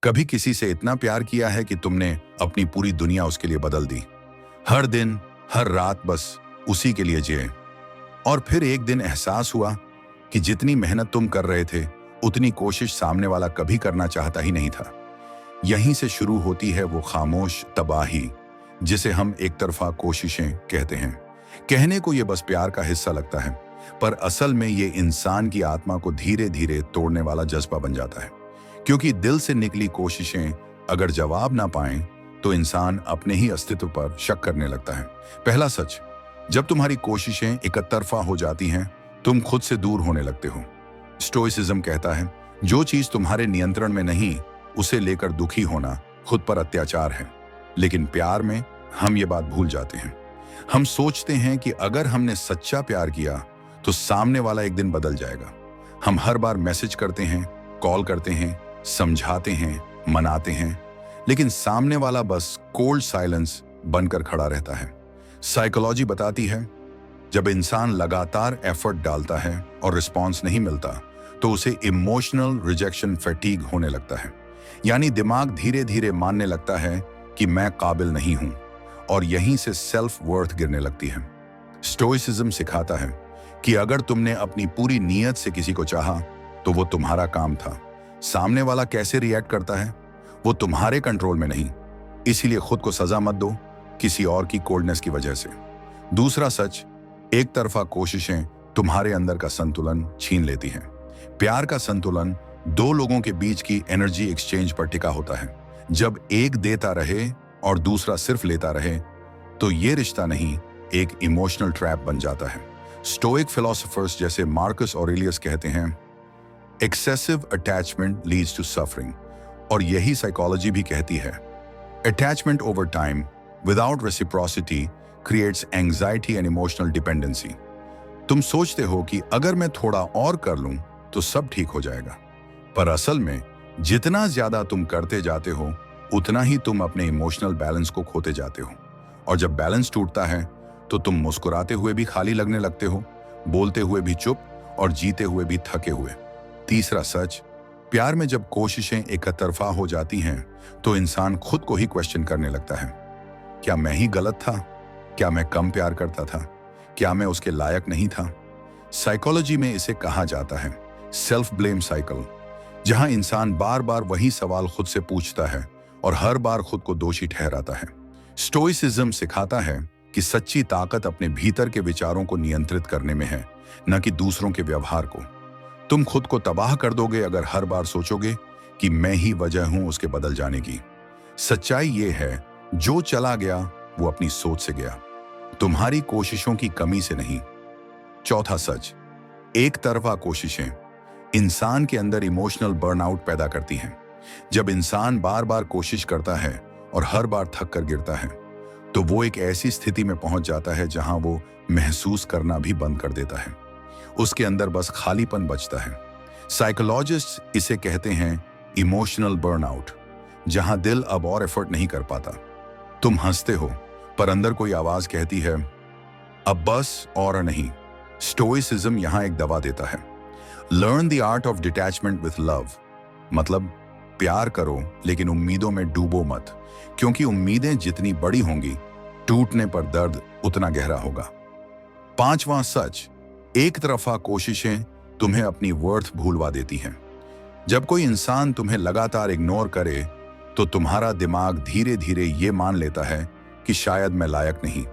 कभी किसी से इतना प्यार किया है कि तुमने अपनी पूरी दुनिया उसके लिए बदल दी? हर दिन, हर रात बस उसी के लिए जिए। और फिर एक दिन एहसास हुआ कि जितनी मेहनत तुम कर रहे थे, उतनी कोशिश सामने वाला कभी करना चाहता ही नहीं था। यहीं से शुरू होती है वो खामोश तबाही, जिसे हम एक तरफा कोशिशें कहते हैं। कहने को ये बस प्यार का हिस्सा लगता है, पर असल में ये इंसान की आत्मा को धीरे धीरे तोड़ने वाला जज्बा बन जाता है। क्योंकि दिल से निकली कोशिशें अगर जवाब ना पाएं, तो इंसान अपने ही अस्तित्व पर शक करने लगता है। पहला सच, जब तुम्हारी कोशिशें एक तरफा हो जाती हैं, तुम खुद से दूर होने लगते हो। स्टोइसिज्म कहता है, जो चीज तुम्हारे नियंत्रण में नहीं, उसे लेकर दुखी होना खुद पर अत्याचार है। लेकिन प्यार में हम ये बात भूल जाते हैं। हम सोचते हैं कि अगर हमने सच्चा प्यार किया तो सामने वाला एक दिन बदल जाएगा। हम हर बार मैसेज करते हैं, कॉल करते हैं, समझाते हैं, मनाते हैं, लेकिन सामने वाला बस कोल्ड साइलेंस बनकर खड़ा रहता है। साइकोलॉजी बताती है, जब इंसान लगातार एफर्ट डालता है और रिस्पॉन्स नहीं मिलता, तो उसे इमोशनल रिजेक्शन फैटीग होने लगता है। यानी दिमाग धीरे धीरे मानने लगता है कि मैं काबिल नहीं हूं, और यहीं से सेल्फ वर्थ गिरने लगती है। स्टोइसिज्म सिखाता है कि अगर तुमने अपनी पूरी नीयत से किसी को चाहा, तो वो तुम्हारा काम था। सामने वाला कैसे रिएक्ट करता है, वो तुम्हारे कंट्रोल में नहीं। इसीलिए खुद को सजा मत दो किसी और की कोल्डनेस की वजह से। दूसरा सच, एक तरफा कोशिशें तुम्हारे अंदर का संतुलन छीन लेती हैं। प्यार का संतुलन दो लोगों के बीच की एनर्जी एक्सचेंज पर टिका होता है। जब एक देता रहे और दूसरा सिर्फ लेता रहे, तो ये रिश्ता नहीं, एक इमोशनल ट्रैप बन जाता है। स्टोइक फिलोसोफर्स जैसे मार्कस ऑरेलियस कहते हैं, excessive attachment leads to suffering. और यही साइकोलॉजी भी कहती है, attachment over time without reciprocity creates anxiety and emotional dependency. तुम सोचते हो कि अगर मैं थोड़ा और कर लूं तो सब ठीक हो जाएगा, पर असल में जितना ज्यादा तुम करते जाते हो, उतना ही तुम अपने इमोशनल बैलेंस को खोते जाते हो। और जब बैलेंस टूटता है, तो तुम मुस्कुराते हुए भी खाली लगने लगते हो, बोलते हुए भी चुप और जीते हुए भी थके हुए। तीसरा सच, प्यार में जब कोशिशें एक तरफा हो जाती हैं, तो इंसान खुद को ही क्वेश्चन करने लगता है। क्या मैं ही गलत था? क्या मैं कम प्यार करता था? क्या मैं उसके लायक नहीं था? साइकोलॉजी में इसे कहा जाता है सेल्फ ब्लेम साइकिल, जहां इंसान बार बार वही सवाल खुद से पूछता है और हर बार खुद को दोषी ठहराता है। स्टोइसिज्म सिखाता है कि सच्ची ताकत अपने भीतर के विचारों को नियंत्रित करने में है, न कि दूसरों के व्यवहार को। तुम खुद को तबाह कर दोगे अगर हर बार सोचोगे कि मैं ही वजह हूं उसके बदल जाने की। सच्चाई ये है, जो चला गया वो अपनी सोच से गया, तुम्हारी कोशिशों की कमी से नहीं। चौथा सच, एक तरफा कोशिशें इंसान के अंदर इमोशनल बर्नआउट पैदा करती हैं। जब इंसान बार बार कोशिश करता है और हर बार थक कर गिरता है, तो वो एक ऐसी स्थिति में पहुंच जाता है जहां वो महसूस करना भी बंद कर देता है। उसके अंदर बस खालीपन बचता है। साइकोलॉजिस्ट इसे कहते हैं इमोशनल बर्नआउट, जहां दिल अब और एफर्ट नहीं कर पाता। तुम हंसते हो, पर अंदर कोई आवाज कहती है, अब बस और नहीं। स्टोइसिज्म यहां एक दवा देता है, learn the art of detachment with love. मतलब प्यार करो, लेकिन उम्मीदों में डूबो मत, क्योंकि उम्मीदें जितनी बड़ी होंगी, टूटने पर दर्द उतना गहरा होगा। पांचवां सच, एक तरफा कोशिशें तुम्हें अपनी वर्थ भूलवा देती हैं। जब कोई इंसान तुम्हें लगातार इग्नोर करे, तो तुम्हारा दिमाग धीरे धीरे ये मान लेता है कि शायद मैं लायक नहीं,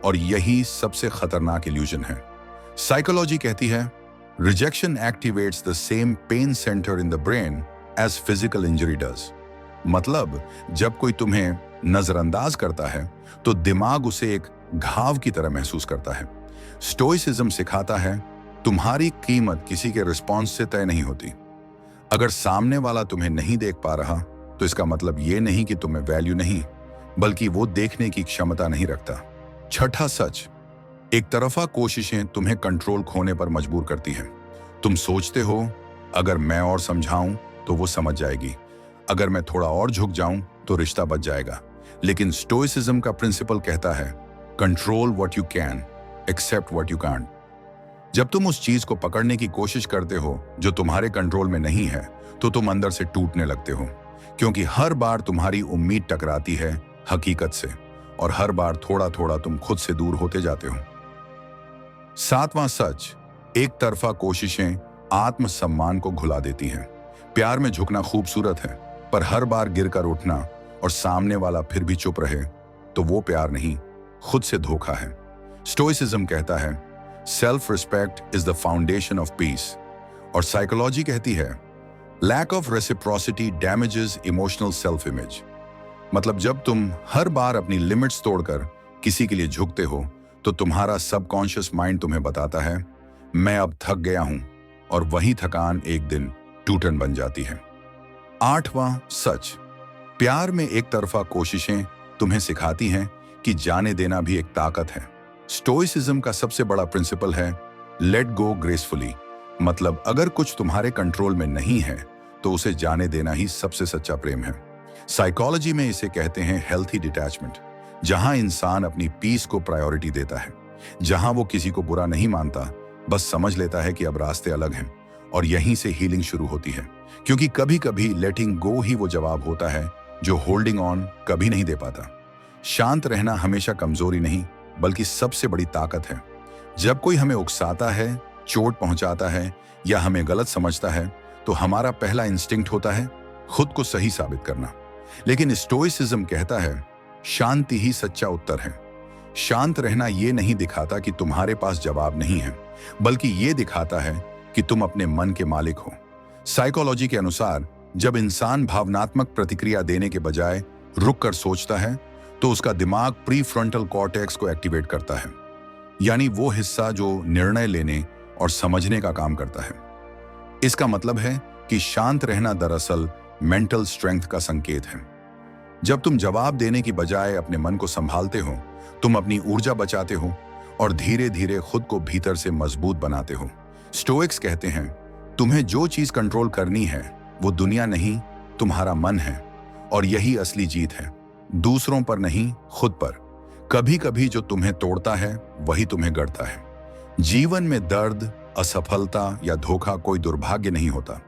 और यही सबसे खतरनाक इल्यूजन है। साइकोलॉजी कहती है, rejection activates the same pain centre in the brain as physical injury does. मतलब जब कोई तुम्हें नजरअंदाज करता है, तो दिमाग उसे एक घाव की तरह महसूस करता है। स्टोइसिज्म सिखाता है, तुम्हारी कीमत किसी के रिस्पॉन्स से तय नहीं होती। अगर सामने वाला तुम्हें नहीं देख पा रहा, तो इसका मतलब ये नहीं कि तुम्हें वैल्यू नहीं, बल्कि वो देखने की क्षमता नहीं रखता। छठा सच, एक तरफा कोशिशें तुम्हें कंट्रोल खोने पर मजबूर करती हैं। तुम सोचते हो, अगर मैं और समझाऊं तो वो समझ जाएगी, अगर मैं थोड़ा और झुक जाऊं तो रिश्ता बच जाएगा। लेकिन स्टोइसिज्म का प्रिंसिपल कहता है, control what you can, accept what you can't. जब तुम उस चीज को पकड़ने की कोशिश करते हो जो तुम्हारे कंट्रोल में नहीं है, तो तुम अंदर से टूटने लगते हो, क्योंकि हर बार तुम्हारी उम्मीद टकराती है हकीकत से और हर बार थोड़ा थोड़ा तुम खुद से दूर होते जाते हो। सातवां सच, एक तरफा कोशिशें आत्मसम्मान को घुला देती हैं। प्यार में झुकना खूबसूरत है, पर हर बार गिरकर उठना और सामने वाला फिर भी चुप रहे तो वो प्यार नहीं, खुद से धोखा है। स्टोइसिज्म कहता है self respect is the foundation of peace, और साइकोलॉजी कहती है lack of reciprocity damages emotional self image. मतलब जब तुम हर बार अपनी लिमिट्स तोड़कर किसी के लिए झुकते हो तो तुम्हारा सबकॉन्शियस माइंड तुम्हें बताता है मैं अब थक गया हूं, और वही थकान एक दिन टूटन बन जाती है। आठवां सच, प्यार में एक तरफा कोशिशें तुम्हें सिखाती हैं कि जाने देना भी एक ताकत है। स्टोइसिज्म का सबसे बड़ा प्रिंसिपल है लेट गो ग्रेसफुली। मतलब अगर कुछ तुम्हारे कंट्रोल में नहीं है तो उसे जाने देना ही सबसे सच्चा प्रेम है। साइकोलॉजी में इसे कहते हैं हेल्थी डिटैचमेंट, जहां इंसान अपनी पीस को प्रायोरिटी देता है, जहां वो किसी को बुरा नहीं मानता, बस समझ लेता है कि अब रास्ते अलग हैं, और यहीं से हीलिंग शुरू होती है। क्योंकि कभी कभी लेटिंग गो ही वो जवाब होता है जो होल्डिंग ऑन कभी नहीं दे पाता। शांत रहना हमेशा कमजोरी नहीं बल्कि सबसे बड़ी ताकत है। जब कोई हमें उकसाता है, चोट पहुंचाता है या हमें गलत समझता है तो हमारा पहला इंस्टिंक्ट होता है खुद को सही साबित करना। लेकिन स्टोइसिज्म कहता है शांति ही सच्चा उत्तर है। शांत रहना ये नहीं दिखाता कि तुम्हारे पास जवाब नहीं है, बल्कि ये दिखाता है कि तुम अपने मन के मालिक हो। साइकोलॉजी के अनुसार जब इंसान भावनात्मक प्रतिक्रिया देने के बजाय रुक कर सोचता है तो उसका दिमाग प्रीफ्रंटल कॉर्टेक्स को एक्टिवेट करता है, यानी वो हिस्सा जो निर्णय लेने और समझने का काम करता है। इसका मतलब है कि शांत रहना दरअसल मेंटल स्ट्रेंथ का संकेत है। जब तुम जवाब देने की बजाय अपने मन को संभालते हो, तुम अपनी ऊर्जा बचाते हो और धीरे धीरे खुद को भीतर से मजबूत बनाते हो। स्टोइक्स कहते हैं तुम्हें जो चीज कंट्रोल करनी है वो दुनिया नहीं, तुम्हारा मन है, और यही असली जीत है, दूसरों पर नहीं, खुद पर। कभी कभी जो तुम्हें तोड़ता है वही तुम्हें गढ़ता है। जीवन में दर्द, असफलता या धोखा कोई दुर्भाग्य नहीं होता।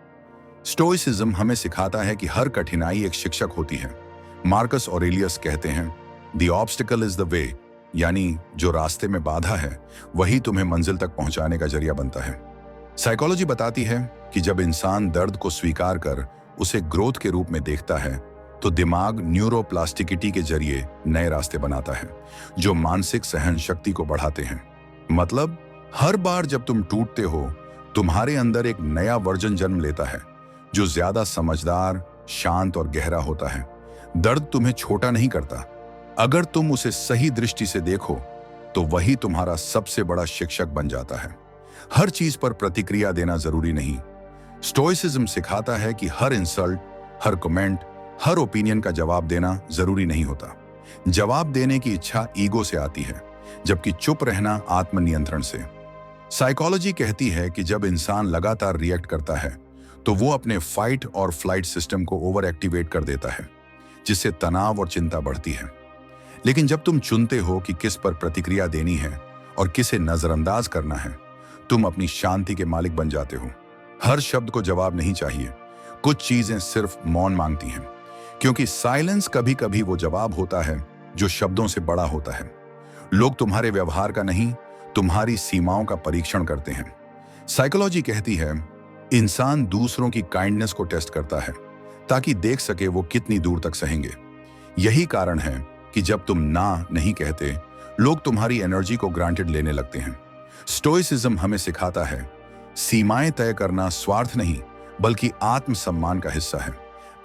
स्टोइसिज्म हमें सिखाता है कि हर कठिनाई एक शिक्षक होती है। मार्कस ऑरेलियस कहते हैं the obstacle is the way, यानी जो रास्ते में बाधा है वही तुम्हें मंजिल तक पहुंचाने का जरिया बनता है। साइकोलॉजी बताती है कि जब इंसान दर्द को स्वीकार कर उसे ग्रोथ के रूप में देखता है तो दिमाग न्यूरोप्लास्टिसिटी के जरिए नए रास्ते बनाता है जो मानसिक सहन शक्ति को बढ़ाते हैं। मतलब हर बार जब तुम टूटते हो तुम्हारे अंदर एक नया वर्जन जन्म लेता है जो ज्यादा समझदार, शांत और गहरा होता है। दर्द तुम्हें छोटा नहीं करता, अगर तुम उसे सही दृष्टि से देखो तो वही तुम्हारा सबसे बड़ा शिक्षक बन जाता है। हर चीज पर प्रतिक्रिया देना जरूरी नहीं। स्टोइसिज्म सिखाता है कि हर इंसल्ट, हर कमेंट, हर ओपिनियन का जवाब देना जरूरी नहीं होता। जवाब देने की इच्छा ईगो से आती है, जबकि चुप रहना आत्मनियंत्रण से। साइकोलॉजी कहती है कि जब इंसान लगातार रिएक्ट करता है तो वो अपने फाइट और फ्लाइट सिस्टम को ओवर एक्टिवेट कर देता है, जिससे तनाव और चिंता बढ़ती है। लेकिन जब तुम चुनते हो कि किस पर प्रतिक्रिया देनी है और किसे नजरअंदाज करना है, तुम अपनी शांति के मालिक बन जाते हो। हर शब्द को जवाब नहीं चाहिए, कुछ चीजें सिर्फ मौन मांगती हैं, क्योंकि साइलेंस कभी कभी वो जवाब होता है जो शब्दों से बड़ा होता है। लोग तुम्हारे व्यवहार का नहीं, तुम्हारी सीमाओं का परीक्षण करते हैं। साइकोलॉजी कहती है इंसान दूसरों की काइंडनेस को टेस्ट करता है ताकि देख सके वो कितनी दूर तक सहेंगे। यही कारण है कि जब तुम ना नहीं कहते, लोग तुम्हारी एनर्जी को ग्रांटेड लेने लगते हैं। स्टोइसिज्म हमें सिखाता है सीमाएं तय करना स्वार्थ नहीं बल्कि आत्मसम्मान का हिस्सा है।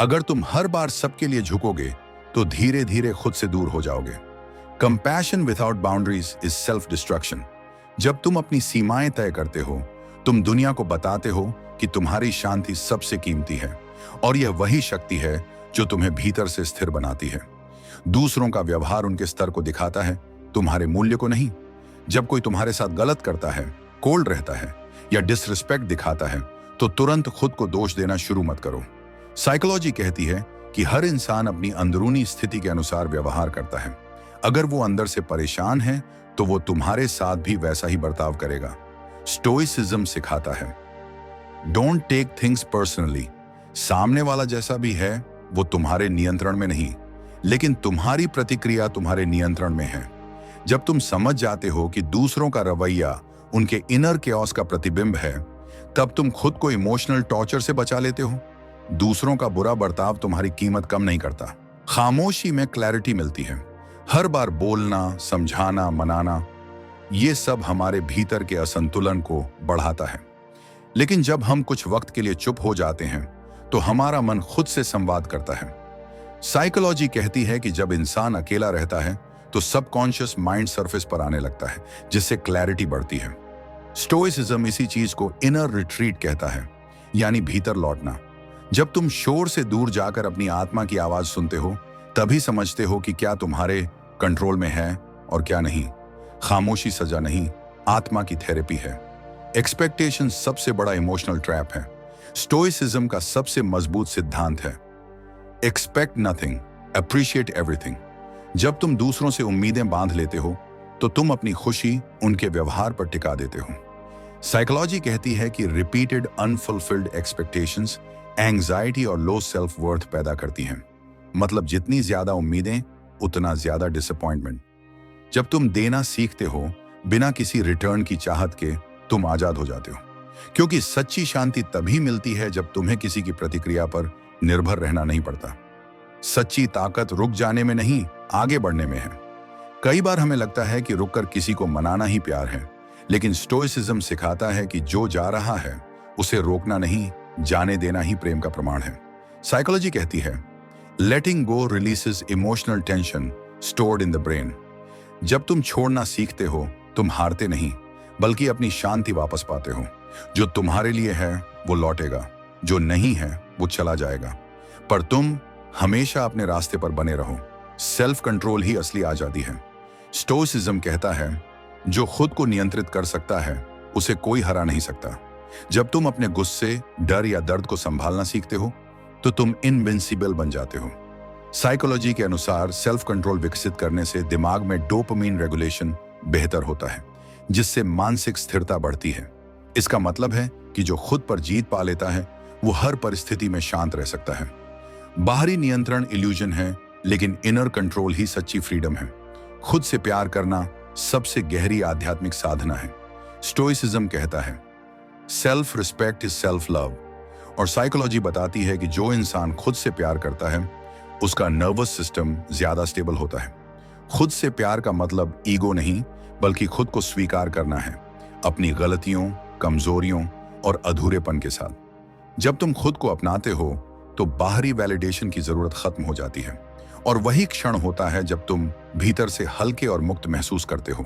अगर तुम हर बार सबके लिए झुकोगे तो धीरे धीरे खुद से दूर हो जाओगे। Compassion without boundaries is self destruction. जब तुम अपनी सीमाएं तय करते हो, तुम दुनिया को बताते हो कि तुम्हारी शांति सबसे कीमती है, और यह वही शक्ति है जो तुम्हें भीतर से स्थिर बनाती है। दूसरों का व्यवहार उनके स्तर को दिखाता है, तुम्हारे मूल्य को नहीं। जब कोई तुम्हारे साथ गलत करता है, कोल्ड रहता है या डिसरिस्पेक्ट दिखाता है तो तुरंत खुद को दोष देना शुरू मत करो। साइकोलॉजी कहती है कि हर इंसान अपनी अंदरूनी स्थिति के अनुसार व्यवहार करता है। अगर वो अंदर से परेशान है तो वो तुम्हारे साथ भी वैसा ही बर्ताव करेगा। स्टोइसिज्म सिखाता है डोंट टेक थिंग्स पर्सनली। सामने वाला जैसा भी है वो तुम्हारे नियंत्रण में नहीं, लेकिन तुम्हारी प्रतिक्रिया तुम्हारे नियंत्रण में है। जब तुम समझ जाते हो कि दूसरों का रवैया उनके इनर केओस का प्रतिबिंब है, तब तुम खुद को इमोशनल टॉर्चर से बचा लेते हो। दूसरों का बुरा बर्ताव तुम्हारी कीमत कम नहीं करता। खामोशी में क्लैरिटी मिलती है। हर बार बोलना, समझाना, मनाना, ये सब हमारे भीतर के असंतुलन को बढ़ाता है। लेकिन जब हम कुछ वक्त के लिए चुप हो जाते हैं तो हमारा मन खुद से संवाद करता है। साइकोलॉजी कहती है कि जब इंसान अकेला रहता है तो सबकॉन्शियस माइंड सरफेस पर आने लगता है, जिससे क्लैरिटी बढ़ती है। स्टोइसिज्म इसी चीज को इनर रिट्रीट कहता है, यानी भीतर लौटना। जब तुम शोर से दूर जाकर अपनी आत्मा की आवाज सुनते हो, तभी समझते हो कि क्या तुम्हारे कंट्रोल में है और क्या नहीं। खामोशी सजा नहीं, आत्मा की थेरेपी है। एक्सपेक्टेशन सबसे बड़ा इमोशनल ट्रैप है। स्टोइसिज्म का सबसे मजबूत सिद्धांत है, एक्सपेक्ट नथिंग, अप्रिशिएट एवरीथिंग। जब तुम दूसरों से उम्मीदें बांध लेते हो तो तुम अपनी खुशी उनके व्यवहार पर टिका देते हो। साइकोलॉजी कहती है कि रिपीटेड अनफुलफिल्ड एक्सपेक्टेशंस एंग्जाइटी और लो सेल्फ वर्थ पैदा करती हैं। मतलब जितनी ज्यादा उम्मीदें, उतना ज्यादा डिसअपॉइंटमेंट। जब तुम देना सीखते हो बिना किसी रिटर्न की चाहत के, तुम आजाद हो जाते हो। क्योंकि सच्ची शांति तभी मिलती है जब तुम्हें किसी की प्रतिक्रिया पर निर्भर रहना नहीं पड़ता। सच्ची ताकत रुक जाने में नहीं, आगे बढ़ने में है। कई बार हमें लगता है कि रुककर किसी को मनाना ही प्यार है, लेकिन स्टोइसिज्म सिखाता है कि जो जा रहा है उसे रोकना नहीं, जाने देना ही प्रेम का प्रमाण है। साइकोलॉजी कहती है, letting go releases emotional tension stored in the brain. जब तुम छोड़ना सीखते हो, तुम हारते नहीं, बल्कि अपनी शांति वापस पाते हो। जो तुम्हारे लिए है वो लौटेगा, जो नहीं है वो चला जाएगा, पर तुम हमेशा अपने रास्ते पर बने रहो। सेल्फ कंट्रोल ही असली आजादी है। स्टोइसिज्म कहता है, जो खुद को नियंत्रित कर सकता है उसे कोई हरा नहीं सकता। जब तुम अपने गुस्से, डर या दर्द को संभालना सीखते हो तो तुम इनविंसिबल बन जाते हो। साइकोलॉजी के अनुसार सेल्फ कंट्रोल विकसित करने से दिमाग में डोपामिन रेगुलेशन बेहतर होता है, जिससे मानसिक स्थिरता बढ़ती है। इसका मतलब है कि जो खुद पर जीत पा लेता है वो हर परिस्थिति में शांत रह सकता है। बाहरी नियंत्रण इल्यूजन है, लेकिन इनर कंट्रोल ही सच्ची फ्रीडम है। खुद से प्यार करना सबसे गहरी आध्यात्मिक साधना है। स्टोइसिज्म कहता है, self respect is self love. और साइकोलॉजी बताती है कि जो इंसान खुद से प्यार करता है उसका नर्वस सिस्टम ज्यादा स्टेबल होता है। खुद से प्यार का मतलब ईगो नहीं, बल्कि खुद को स्वीकार करना है, अपनी गलतियों, कमजोरियों और अधूरेपन के साथ। जब तुम खुद को अपनाते हो तो बाहरी वैलिडेशन की जरूरत खत्म हो जाती है, और वही क्षण होता है जब तुम भीतर से हल्के और मुक्त महसूस करते हो।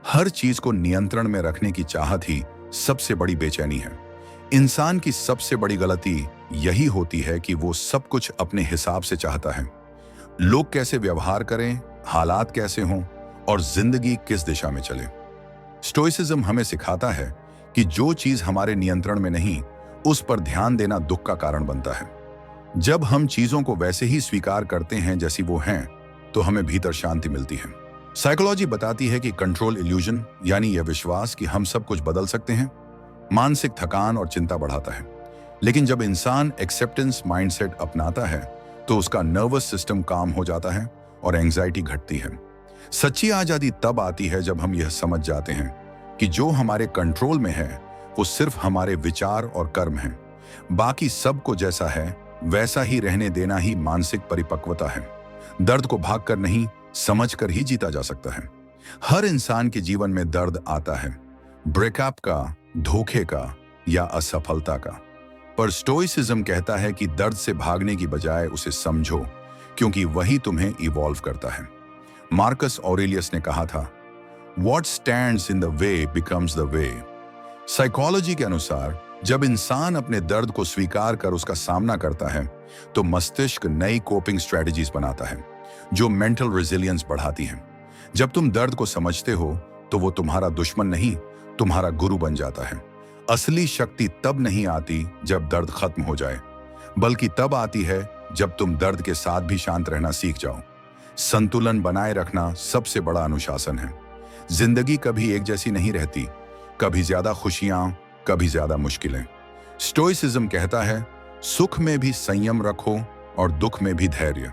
हर चीज को नियंत्रण में रखने की चाहत ही सबसे बड़ी बेचैनी है। इंसान की सबसे बड़ी गलती यही होती है कि वो सब कुछ अपने हिसाब से चाहता है। लोग कैसे व्यवहार करें, हालात कैसे हों और जिंदगी किस दिशा में चले। स्टोइसिज्म हमें सिखाता है कि जो चीज हमारे नियंत्रण में नहीं, उस पर ध्यान देना दुख का कारण बनता है। जब हम चीजों को वैसे ही स्वीकार करते हैं जैसी वो हैं, तो हमें भीतर शांति मिलती है। साइकोलॉजी बताती है कि कंट्रोल इल्यूजन, यानी यह विश्वास कि हम सब कुछ बदल सकते हैं, मानसिक थकान और चिंता बढ़ाता है। लेकिन जब इंसान एक्सेप्टेंस माइंडसेट अपनाता है तो उसका नर्वस सिस्टम काम हो जाता है और एंजाइटी घटती है। सच्ची आजादी तब आती है जब हम यह समझ जाते हैं कि जो हमारे कंट्रोल में है वो सिर्फ हमारे विचार और कर्म हैं। बाकी सब को जैसा है वैसा ही रहने देना ही मानसिक परिपक्वता है। दर्द को भागकर नहीं, समझकर ही जीता जा सकता है। हर इंसान के जीवन में दर्द आता है, ब्रेकअप का, धोखे का या असफलता का। पर स्टोइसिज्म कहता है कि दर्द से भागने की बजाय उसे समझो, क्योंकि वही तुम्हें इवॉल्व करता है। मार्कस ऑरेलियस ने कहा था, What stands in the way becomes the way। Psychology के अनुसार जब इंसान अपने दर्द को स्वीकार कर उसका सामना करता है तो मस्तिष्क नई कोपिंग स्ट्रेटजीज बनाता है जो मेंटल रेजिलियंस बढ़ाती हैं। जब तुम दर्द को समझते हो तो वो तुम्हारा दुश्मन नहीं, तुम्हारा गुरु बन जाता है। असली शक्ति तब नहीं आती जब दर्द खत्म हो जाए, बल्कि तब आती है जब तुम दर्द के साथ भी शांत रहना सीख जाओ। संतुलन बनाए रखना सबसे बड़ा अनुशासन है। जिंदगी कभी एक जैसी नहीं रहती, कभी ज्यादा खुशियां, कभी ज्यादा मुश्किलें। स्टोइसिज्म कहता है, सुख में भी संयम रखो, और दुख में भी धैर्य।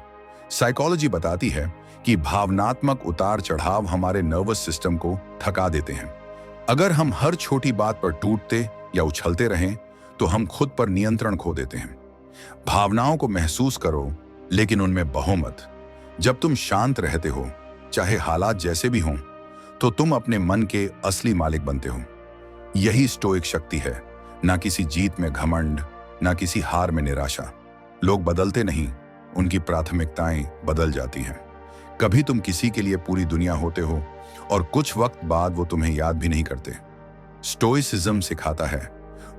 साइकोलॉजी बताती है कि भावनात्मक उतार चढ़ाव हमारे नर्वस सिस्टम को थका देते हैं। अगर हम हर छोटी बात पर टूटते या उछलते रहें तो हम खुद पर नियंत्रण खो देते हैं। भावनाओं को महसूस करो, लेकिन उनमें बहो मत। जब तुम शांत रहते हो, चाहे हालात जैसे भी हों, तो तुम अपने मन के असली मालिक बनते हो। यही स्टोइक शक्ति है, ना किसी जीत में घमंड, ना किसी हार में निराशा। लोग बदलते नहीं, उनकी प्राथमिकताएं बदल जाती हैं। कभी तुम किसी के लिए पूरी दुनिया होते हो और कुछ वक्त बाद वो तुम्हें याद भी नहीं करते। स्टोइसिज्म सिखाता है,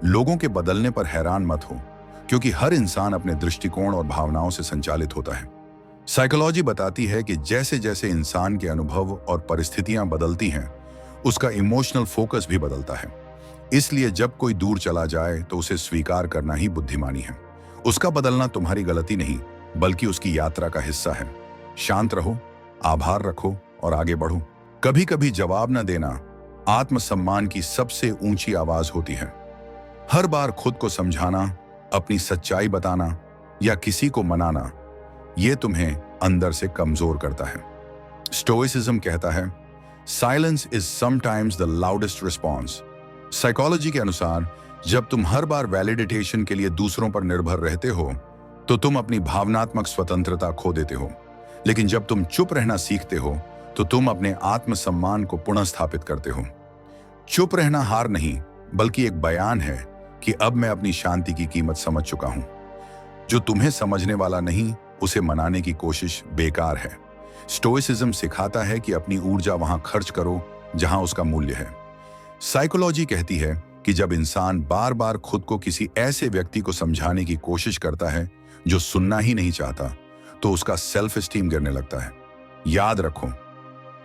लोगों के बदलने पर हैरान मत हो, क्योंकि हर इंसान अपने दृष्टिकोण और भावनाओं से संचालित होता है। साइकोलॉजी बताती है कि जैसे जैसे इंसान के अनुभव और परिस्थितियां बदलती हैं, उसका इमोशनल फोकस भी बदलता है। इसलिए जब कोई दूर चला जाए तो उसे स्वीकार करना ही बुद्धिमानी है। उसका बदलना तुम्हारी गलती नहीं, बल्कि उसकी यात्रा का हिस्सा है। शांत रहो, आभार रखो और आगे बढ़ो। कभी कभी जवाब न देना आत्मसम्मान की सबसे ऊंची आवाज होती है। हर बार खुद को समझाना, अपनी सच्चाई बताना या किसी को मनाना, यह तुम्हें अंदर से कमजोर करता है। स्टोइसिज्म कहता है, silence is sometimes the loudest response. Psychology के अनुसार जब तुम हर बार वैलिडेशन के लिए दूसरों पर निर्भर रहते हो तो तुम अपनी भावनात्मक स्वतंत्रता खो देते हो। लेकिन जब तुम चुप रहना सीखते हो तो तुम अपने आत्मसम्मान को पुनः स्थापित करते हो। चुप रहना हार नहीं, बल्कि एक बयान है कि अब मैं अपनी शांति की कीमत समझ चुका हूं। जो तुम्हें समझने वाला नहीं, उसे मनाने की कोशिश बेकार है। स्टोइसिज्म सिखाता है कि अपनी ऊर्जा वहां खर्च करो जहां उसका मूल्य है। साइकोलॉजी कहती है कि जब इंसान बार बार खुद को किसी ऐसे व्यक्ति को समझाने की कोशिश करता है जो सुनना ही नहीं चाहता, तो उसका सेल्फ एस्टीम गिरने लगता है। याद रखो,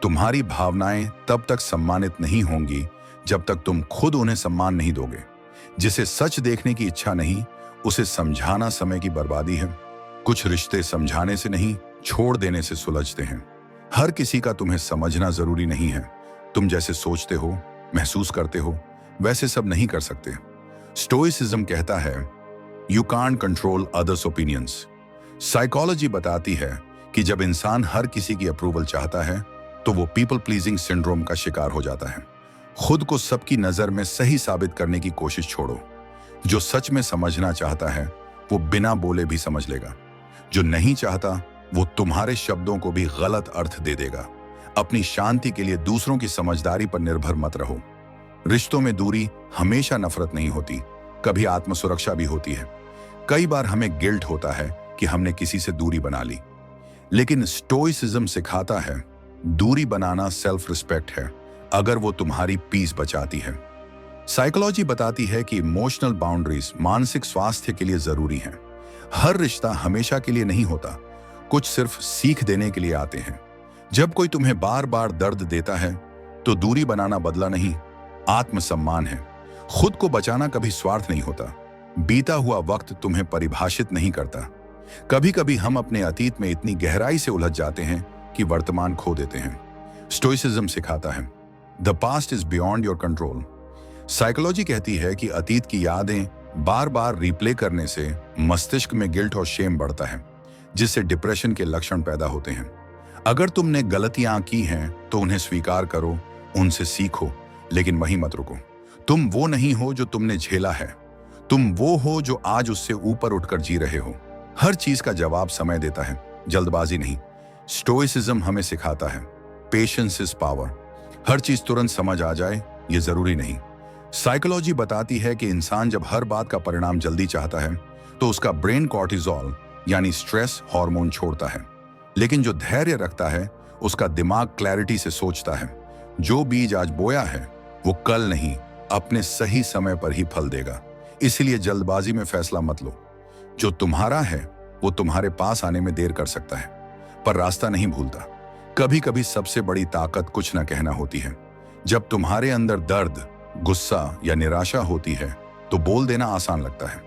तुम्हारी भावनाएं तब तक सम्मानित नहीं होंगी जब तक तुम खुद उन्हें सम्मान नहीं दोगे। जिसे सच देखने की इच्छा नहीं, उसे समझाना समय की बर्बादी है। कुछ रिश्ते समझाने से नहीं, छोड़ देने से सुलझते हैं। हर किसी का तुम्हें समझना जरूरी नहीं है। तुम जैसे सोचते हो, महसूस करते हो, वैसे सब नहीं कर सकते। स्टोइसिज्म कहता है, you can't control others opinions. Psychology बताती है कि जब इंसान हर किसी की अप्रूवल चाहता है तो वो पीपल प्लीजिंग सिंड्रोम का शिकार हो जाता है। खुद को सबकी नजर में सही साबित करने की कोशिश छोड़ो। जो सच में समझना चाहता है वो बिना बोले भी समझ लेगा। जो नहीं चाहता वो तुम्हारे शब्दों को भी गलत अर्थ दे देगा। अपनी शांति के लिए दूसरों की समझदारी पर निर्भर मत रहो। रिश्तों में दूरी हमेशा नफरत नहीं होती, कभी आत्मसुरक्षा भी होती है। कई बार हमें गिल्ट होता है कि हमने किसी से दूरी बना ली, लेकिन स्टोइसिज्म सिखाता है दूरी बनाना सेल्फ रिस्पेक्ट है, अगर वो तुम्हारी पीस बचाती है। साइकोलॉजी बताती है कि इमोशनल बाउंड्रीज मानसिक स्वास्थ्य के लिए जरूरी हैं। हर रिश्ता हमेशा के लिए नहीं होता, कुछ सिर्फ सीख देने के लिए आते हैं। जब कोई तुम्हें बार बार दर्द देता है तो दूरी बनाना बदला नहीं, आत्मसम्मान है। खुद को बचाना कभी स्वार्थ नहीं होता। बीता हुआ वक्त तुम्हें परिभाषित नहीं करता। कभी कभी हम अपने अतीत में इतनी गहराई से उलझ जाते हैं कि वर्तमान खो देते हैं। स्टोइसिज्म सिखाता है, the past is beyond your control. Psychology कहती है कि अतीत की यादें बार बार रिप्ले करने से मस्तिष्क में गिल्ट और शेम बढ़ता है, जिससे डिप्रेशन के लक्षण पैदा होते हैं। अगर तुमने गलतियां की हैं तो उन्हें स्वीकार करो, उनसे सीखो, लेकिन वहीं मत रुको। तुम वो नहीं हो जो तुमने झेला है, तुम वो हो जो आज उससे ऊपर उठकर जी रहे हो। हर चीज का जवाब समय देता है, जल्दबाजी नहीं। स्टोइसिज्म हमें सिखाता है, पेशेंस इज पावर। हर चीज तुरंत समझ आ जाए ये जरूरी नहीं। साइकोलॉजी बताती है कि इंसान जब हर बात का परिणाम जल्दी चाहता है तो उसका ब्रेन कॉर्टिसोल यानी स्ट्रेस हार्मोन छोड़ता है। लेकिन जो धैर्य रखता है उसका दिमाग क्लैरिटी से सोचता है। जो बीज आज बोया है वो कल नहीं, अपने सही समय पर ही फल देगा। इसलिए जल्दबाजी में फैसला मत लो। जो तुम्हारा है वो तुम्हारे पास आने में देर कर सकता है, पर रास्ता नहीं भूलता। कभी कभी सबसे बड़ी ताकत कुछ न कहना होती है। जब तुम्हारे अंदर दर्द, गुस्सा या निराशा होती है तो बोल देना आसान लगता है,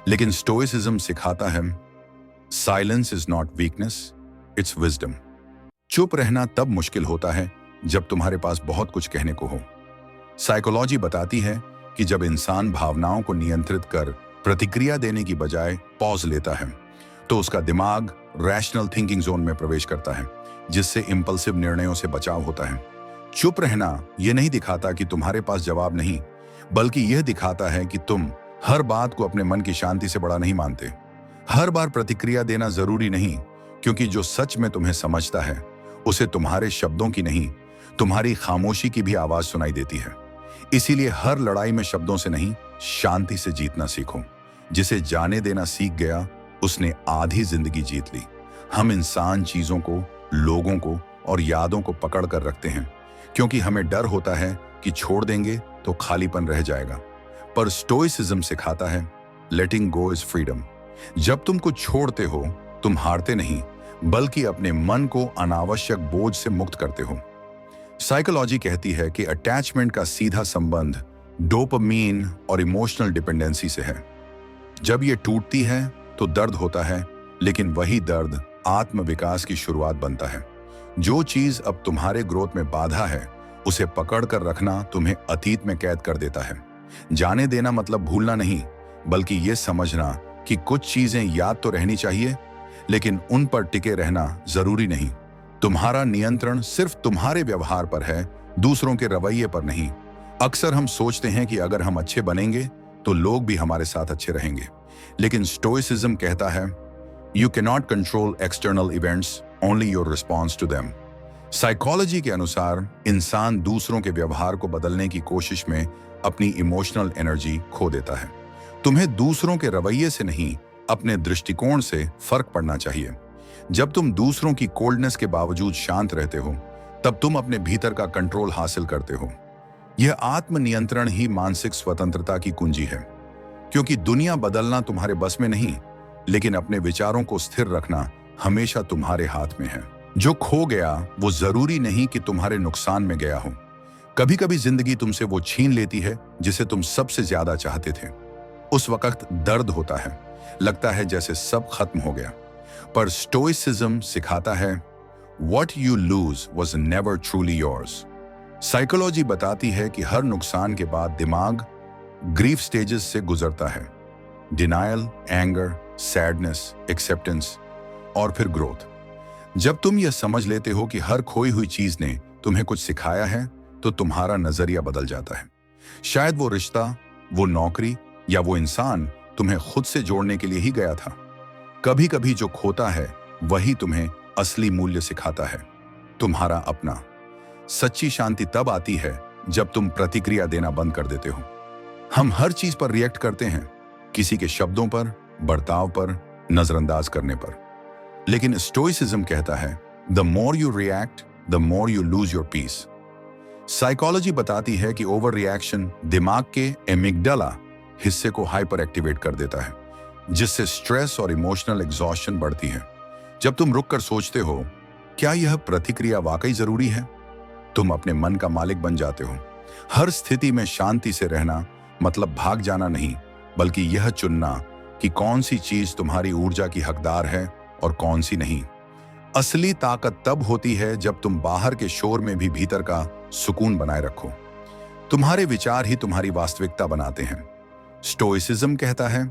लेकिन स्टोइसिज्म सिखाता है, silence is not weakness, it's wisdom. चुप रहना तब मुश्किल होता है जब तुम्हारे पास बहुत कुछ कहने को हो। साइकोलॉजी बताती है कि जब इंसान भावनाओं को नियंत्रित कर प्रतिक्रिया देने की बजाय पॉज लेता है तो उसका दिमाग रैशनल थिंकिंग जोन में प्रवेश करता है, जिससे इंपल्सिव निर्णयों से बचाव होता है। चुप रहना यह नहीं दिखाता कि तुम्हारे पास जवाब नहीं, बल्कि यह दिखाता है कि तुम हर बात को अपने मन की शांति से बड़ा नहीं मानते। हर बार प्रतिक्रिया देना जरूरी नहीं, क्योंकि जो सच में तुम्हें समझता है उसे तुम्हारे शब्दों की नहीं, तुम्हारी खामोशी की भी आवाज सुनाई देती है। इसीलिए हर लड़ाई में शब्दों से नहीं, शांति से जीतना सीखो। जिसे जाने देना सीख गया उसने आधी जिंदगी जीत ली। हम इंसान चीजों को, लोगों को और यादों को पकड़ कर रखते हैं, क्योंकि हमें डर होता है कि छोड़ देंगे तो खालीपन रह जाएगा। पर स्टोइसिज्म सिखाता है लेटिंग गो इज फ्रीडम। जब तुम कुछ छोड़ते हो, तुम हारते नहीं, बल्कि अपने मन को अनावश्यक बोझ से मुक्त करते हो। साइकोलॉजी कहती है कि अटैचमेंट का सीधा संबंध डोपामीन और इमोशनल डिपेंडेंसी से है। जब ये टूटती है तो दर्द होता है, लेकिन वही दर्द आत्म विकास की शुरुआत बनता है। जो चीज अब तुम्हारे ग्रोथ में बाधा है, उसे पकड़ कर रखना तुम्हें अतीत में कैद कर देता है। जाने देना मतलब भूलना नहीं, बल्कि ये समझना कि कुछ चीजें याद तो रहनी चाहिए, लेकिन उन पर टिके रहना जरूरी नहीं। तुम्हारा नियंत्रण सिर्फ तुम्हारे व्यवहार पर है, दूसरों के रवैये पर नहीं। अक्सर हम सोचते हैं कि अगर हम अच्छे बनेंगे तो लोग भी हमारे साथ अच्छे रहेंगे, लेकिन स्टोइसिज्म कहता है you can not control external events, only your response to them. Psychology के अनुसार इंसान दूसरों के व्यवहार को बदलने की कोशिश में अपनी इमोशनल एनर्जी खो देता है। तुम्हें दूसरों के रवैये से नहीं, अपने दृष्टिकोण से फर्क पड़ना चाहिए। जब तुम दूसरों की कोल्डनेस के बावजूद शांत रहते हो, तब तुम अपने भीतर का कंट्रोल हासिल करते हो। यह आत्मनियंत्रण ही मानसिक स्वतंत्रता की कुंजी है, क्योंकि दुनिया बदलना तुम्हारे बस में नहीं, लेकिन अपने विचारों को स्थिर रखना हमेशा तुम्हारे हाथ में है। जो खो गया वो जरूरी नहीं कि तुम्हारे नुकसान में गया हो। कभी कभी जिंदगी तुमसे वो छीन लेती है जिसे तुम सबसे ज्यादा चाहते थे। उस वक्त दर्द होता है, लगता है जैसे सब खत्म हो गया। पर स्टोइसिज्म सिखाता है What you lose was never truly yours। Psychology बताती है कि हर नुकसान के बाद दिमाग ग्रीफ स्टेजेस से गुजरता है, डिनायल, एंगर, सैडनेस, एक्सेप्टेंस और फिर ग्रोथ। जब तुम यह समझ लेते हो कि हर खोई हुई चीज ने तुम्हें कुछ सिखाया है, तो तुम्हारा नजरिया बदल जाता है। शायद वो रिश्ता, वो नौकरी या वो इंसान तुम्हें खुद से जोड़ने के लिए ही गया था। कभी कभी जो खोता है वही तुम्हें असली मूल्य सिखाता है, तुम्हारा अपना। सच्ची शांति तब आती है जब तुम प्रतिक्रिया देना बंद कर देते हो। हम हर चीज पर रिएक्ट करते हैं, किसी के शब्दों पर, बर्ताव पर, नजरअंदाज करने पर। लेकिन स्टोइसिज्म कहता है the more you react the more you lose your peace. Psychology बताती है कि ओवर रिएक्शन दिमाग के एमिगडाला हिस्से को हाइपर एक्टिवेट कर देता है, जिससे स्ट्रेस और इमोशनल एग्जॉस्शन बढ़ती है। जब तुम रुक कर सोचते हो क्या यह प्रतिक्रिया वाकई जरूरी है, तुम अपने मन का मालिक बन जाते हो। हर स्थिति में शांति से रहना मतलब भाग जाना नहीं, बल्कि यह चुनना कि कौन सी चीज तुम्हारी ऊर्जा की हकदार है और कौन सी नहीं। असली ताकत तब होती है जब तुम बाहर के शोर में भी भीतर का सुकून बनाए रखो। तुम्हारे विचार ही तुम्हारी वास्तविकता बनाते हैं। स्टोइसिज्म कहता है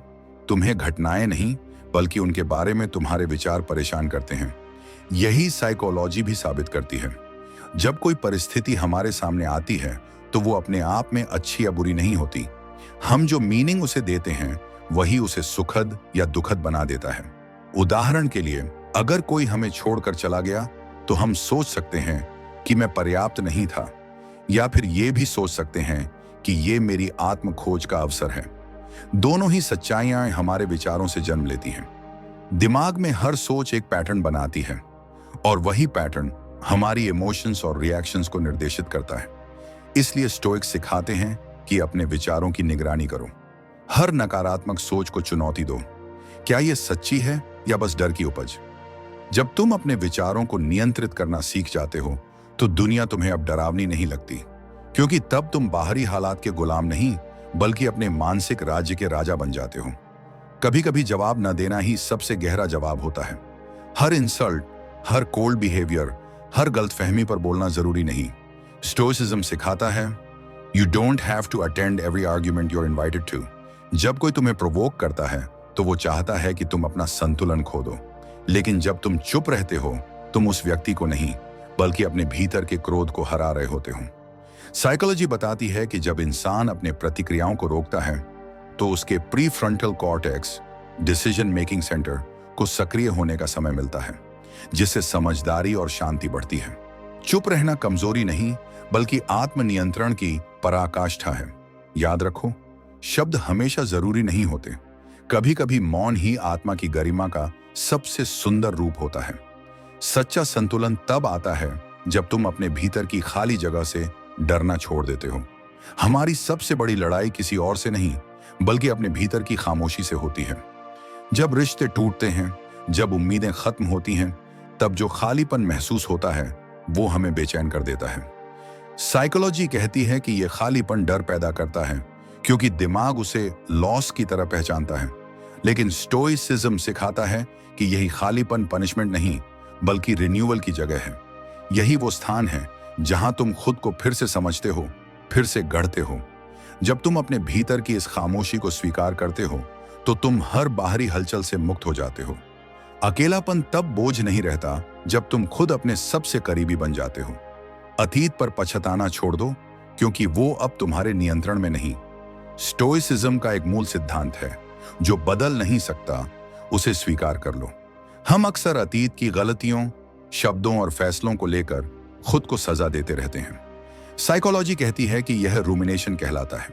तुम्हें घटनाएं नहीं, बल्कि उनके बारे में तुम्हारे विचार परेशान करते हैं। यही साइकोलॉजी भी साबित करती है। जब कोई परिस्थिति हमारे सामने आती है तो वो अपने आप में अच्छी या बुरी नहीं होती। हम जो मीनिंग उसे देते हैं वही उसे सुखद या दुखद बना देता है। उदाहरण के लिए, अगर कोई हमें छोड़कर चला गया तो हम सोच सकते हैं कि मैं पर्याप्त नहीं था, या फिर ये भी सोच सकते हैं कि ये मेरी आत्म खोज का अवसर है। दोनों ही सच्चाइयां हमारे विचारों से जन्म लेती हैं। दिमाग में हर सोच एक पैटर्न बनाती है, और वही पैटर्न हमारी इमोशंस और रिएक्शंस को निर्देशित करता है। इसलिए स्टोइक्स सिखाते हैं कि अपने विचारों की निगरानी करो। हर नकारात्मक सोच को चुनौती दो। क्या यह सच्ची है या बस डर की उपज? जब तुम अपने विचारों को नियंत्रित करना सीख जाते हो तो दुनिया तुम्हें अब डरावनी नहीं लगती, क्योंकि तब तुम बाहरी हालात के गुलाम नहीं, बल्कि अपने मानसिक राज्य के राजा बन जाते हो। कभी कभी जवाब न देना ही सबसे गहरा जवाब होता है। हर इंसल्ट, हर कोल्ड बिहेवियर, हर गलतफहमी पर बोलना जरूरी नहीं। स्टोइसिज्म सिखाता है you don't have to attend every argument you are invited to. जब कोई तुम्हें प्रोवोक करता है तो वो चाहता है कि तुम अपना संतुलन खो दो। लेकिन जब तुम चुप रहते हो, तुम उस व्यक्ति को नहीं बल्कि अपने भीतर के क्रोध को हरा रहे होते हो। साइकोलॉजी बताती है कि जब इंसान अपने प्रतिक्रियाओं को रोकता है तो उसके prefrontal cortex, decision making centre को सक्रिय होने का समय मिलता है, जिससे समझदारी और शांति बढ़ती है। चुप रहना कमजोरी नहीं बल्कि आत्मनियंत्रण की पराकाष्ठा है। याद रखो, शब्द हमेशा जरूरी नहीं होते। कभी कभी मौन ही आत्मा की गरिमा का सबसे सुंदर रूप होता है। सच्चा संतुलन तब आता है जब तुम अपने भीतर की खाली जगह से डरना छोड़ देते हो। हमारी सबसे बड़ी लड़ाई किसी और से नहीं बल्कि अपने भीतर की खामोशी से होती है। जब रिश्ते टूटते हैं, जब उम्मीदें खत्म होती हैं, तब जो खालीपन महसूस होता है वो हमें बेचैन कर देता है। साइकोलॉजी कहती है कि यह खालीपन डर पैदा करता है क्योंकि दिमाग उसे लॉस की तरह पहचानता है। लेकिन स्टोइसिज्म सिखाता है कि यही खालीपन पनिशमेंट नहीं बल्कि रिन्यूअल की जगह है। यही वो स्थान है जहां तुम खुद को फिर से समझते हो, फिर से गढ़ते हो। जब तुम अपने भीतर की इस खामोशी को स्वीकार करते हो तो तुम हर बाहरी हलचल से मुक्त हो जाते हो। अकेलापन तब बोझ नहीं रहता जब तुम खुद अपने सबसे करीबी बन जाते हो। अतीत पर पछताना छोड़ दो क्योंकि वो अब तुम्हारे नियंत्रण में नहीं। स्टोइसिज्म का एक मूल सिद्धांत है, जो बदल नहीं सकता उसे स्वीकार कर लो। हम अक्सर अतीत की गलतियों, शब्दों और फैसलों को लेकर खुद को सजा देते रहते हैं। साइकोलॉजी कहती है कि यह रूमिनेशन कहलाता है,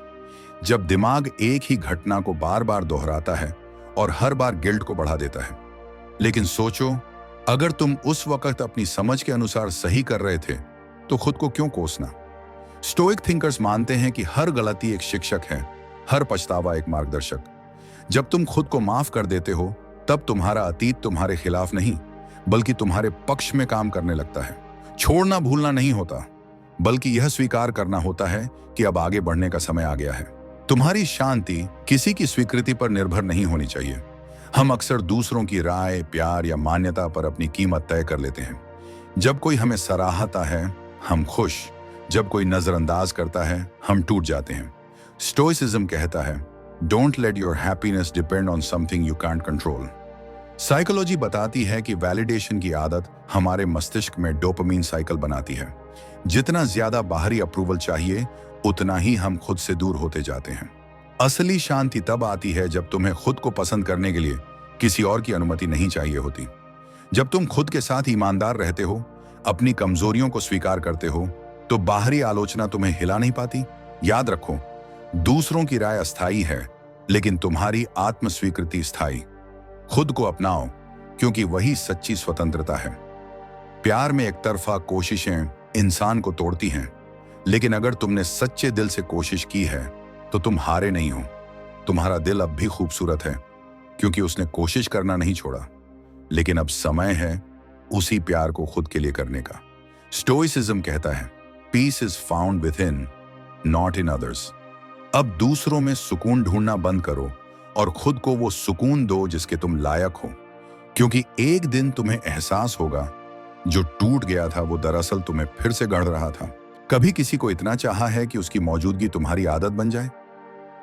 जब दिमाग एक ही घटना को बार बार दोहराता है और हर बार गिल्ट को बढ़ा देता है। लेकिन सोचो, अगर तुम उस वक्त अपनी समझ के अनुसार सही कर रहे थे तो खुद को क्यों कोसना। स्टोइक थिंकर्स मानते हैं कि हर गलती एक शिक्षक है, हर पछतावा एक मार्गदर्शक। जब तुम खुद को माफ कर देते हो तब तुम्हारा अतीत तुम्हारे खिलाफ नहीं बल्कि तुम्हारे पक्ष में काम करने लगता है। छोड़ना भूलना नहीं होता बल्कि यह स्वीकार करना होता है कि अब आगे बढ़ने का समय आ गया है। तुम्हारी शांति किसी की स्वीकृति पर निर्भर नहीं होनी चाहिए। हम अक्सर दूसरों की राय, प्यार या मान्यता पर अपनी कीमत तय कर लेते हैं। जब कोई हमें सराहता है हम खुश, जब कोई नजरअंदाज करता है हम टूट जाते हैं। स्टोइसिज्म कहता है, don't let your happiness depend on something you can't control. Psychology बताती है कि वैलिडेशन की आदत हमारे मस्तिष्क में डोपामीन साइकिल बनाती है। जितना ज्यादा बाहरी अप्रूवल चाहिए उतना ही हम खुद से दूर होते जाते हैं। असली शांति तब आती है जब तुम्हें खुद को पसंद करने के लिए किसी और की अनुमति नहीं चाहिए होती। जब तुम खुद के साथ ईमानदार रहते हो, अपनी कमजोरियों को स्वीकार करते हो, तो बाहरी आलोचना तुम्हें हिला नहीं पाती। याद रखो, दूसरों की राय अस्थायी है लेकिन तुम्हारी आत्म स्वीकृति स्थायी। खुद को अपनाओ क्योंकि वही सच्ची स्वतंत्रता है। प्यार में एक तरफा कोशिशें इंसान को तोड़ती हैं, लेकिन अगर तुमने सच्चे दिल से कोशिश की है तो तुम हारे नहीं हो। तुम्हारा दिल अब भी खूबसूरत है क्योंकि उसने कोशिश करना नहीं छोड़ा। लेकिन अब समय है उसी प्यार को खुद के लिए करने का। स्टोइसिज्म कहता है, peace is found within, not in others. अब दूसरों में सुकून ढूंढना बंद करो और खुद को वो सुकून दो जिसके तुम लायक हो, क्योंकि एक दिन तुम्हें एहसास होगा जो टूट गया था वो दरअसल तुम्हें फिर से गढ़ रहा था। कभी किसी को इतना चाहा है कि उसकी मौजूदगी तुम्हारी आदत बन जाए?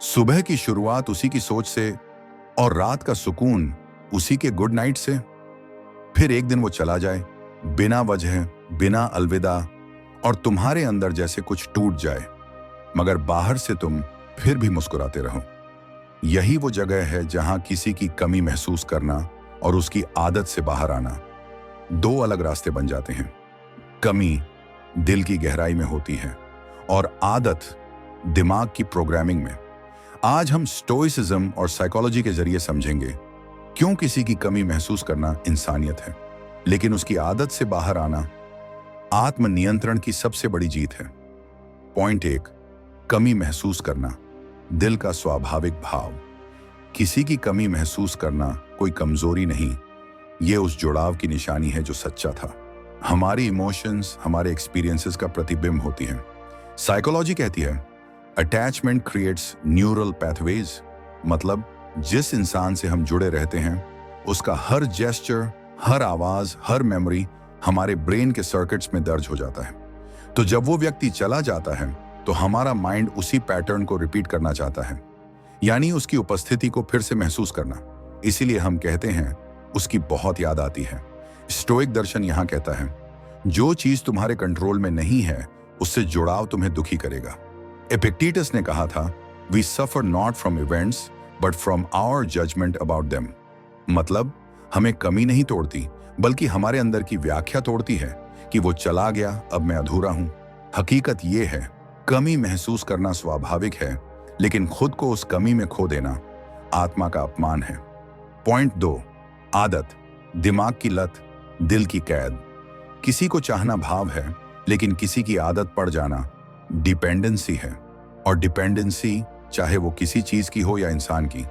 सुबह की शुरुआत उसी की सोच से और रात का सुकून उसी के गुड नाइट से। फिर एक दिन वो चला जाए बिना वजह, बिना अलविदा, और तुम्हारे अंदर जैसे कुछ टूट जाए, मगर बाहर से तुम फिर भी मुस्कुराते रहो। यही वो जगह है जहां किसी की कमी महसूस करना और उसकी आदत से बाहर आना दो अलग रास्ते बन जाते हैं। कमी दिल की गहराई में होती है और आदत दिमाग की प्रोग्रामिंग में। आज हम स्टोइसिज्म और साइकोलॉजी के जरिए समझेंगे क्यों किसी की कमी महसूस करना इंसानियत है, लेकिन उसकी आदत से बाहर आना आत्मनियंत्रण की सबसे बड़ी जीत है। पॉइंट 1, कमी महसूस करना दिल का स्वाभाविक भाव। किसी की कमी महसूस करना कोई कमजोरी नहीं, ये उस जुड़ाव की निशानी है जो सच्चा था। हमारी इमोशंस हमारे एक्सपीरियंसेस का प्रतिबिंब होती है। साइकोलॉजी कहती है, अटैचमेंट क्रिएट्स न्यूरल पैथवेज। मतलब जिस इंसान से हम जुड़े रहते हैं उसका हर जेस्चर, हर आवाज, हर मेमोरी हमारे ब्रेन के सर्किट्स में दर्ज हो जाता है। तो जब वो व्यक्ति चला जाता है तो हमारा माइंड उसी पैटर्न को रिपीट करना चाहता है, यानी उसकी उपस्थिति को फिर से महसूस करना। इसीलिए हम कहते हैं उसकी बहुत याद आती है। स्टोइक दर्शन यहां कहता है, जो चीज तुम्हारे कंट्रोल में नहीं है उससे जुड़ाव तुम्हें दुखी करेगा। एपिक्टेटस ने कहा था, we suffer not from events but from our judgement about them. मतलब हमें कमी नहीं तोड़ती, बल्कि हमारे अंदर की व्याख्या तोड़ती है कि वो चला गया, अब मैं अधूरा हूं। हकीकत ये है, कमी महसूस करना स्वाभाविक है, लेकिन खुद को उस कमी में खो देना आत्मा का अपमान है। पॉइंट 2, आदत, दिमाग की लत, दिल की कैद। किसी को चाहना भाव है, लेकिन किसी की आदत पड़ जाना डिपेंडेंसी है। और डिपेंडेंसी, चाहे वो किसी चीज की हो या इंसान की,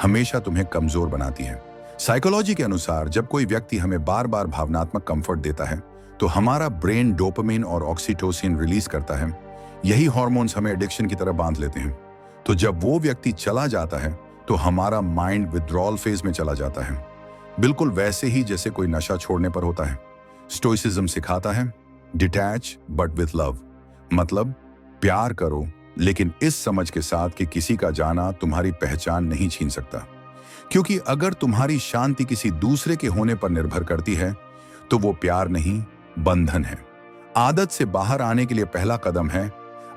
हमेशा तुम्हें कमजोर बनाती है। साइकोलॉजी के अनुसार जब कोई व्यक्ति हमें बार बार भावनात्मक कंफर्ट देता है तो हमारा ब्रेन डोपामिन और ऑक्सीटोसिन रिलीज करता है। यही हार्मोन्स हमें एडिक्शन की तरफ बांध लेते हैं। तो जब वो व्यक्ति चला जाता है तो हमारा माइंड विथड्रॉल फेज में चला जाता है, बिल्कुल वैसे ही जैसे कोई नशा छोड़ने पर होता है। स्टोइसिज्म सिखाता है, डिटैच बट विथ लव। मतलब प्यार करो, लेकिन इस समझ के साथ कि किसी का जाना तुम्हारी पहचान नहीं छीन सकता। क्योंकि अगर तुम्हारी शांति किसी दूसरे के होने पर निर्भर करती है तो वो प्यार नहीं, बंधन है। आदत से बाहर आने के लिए पहला कदम है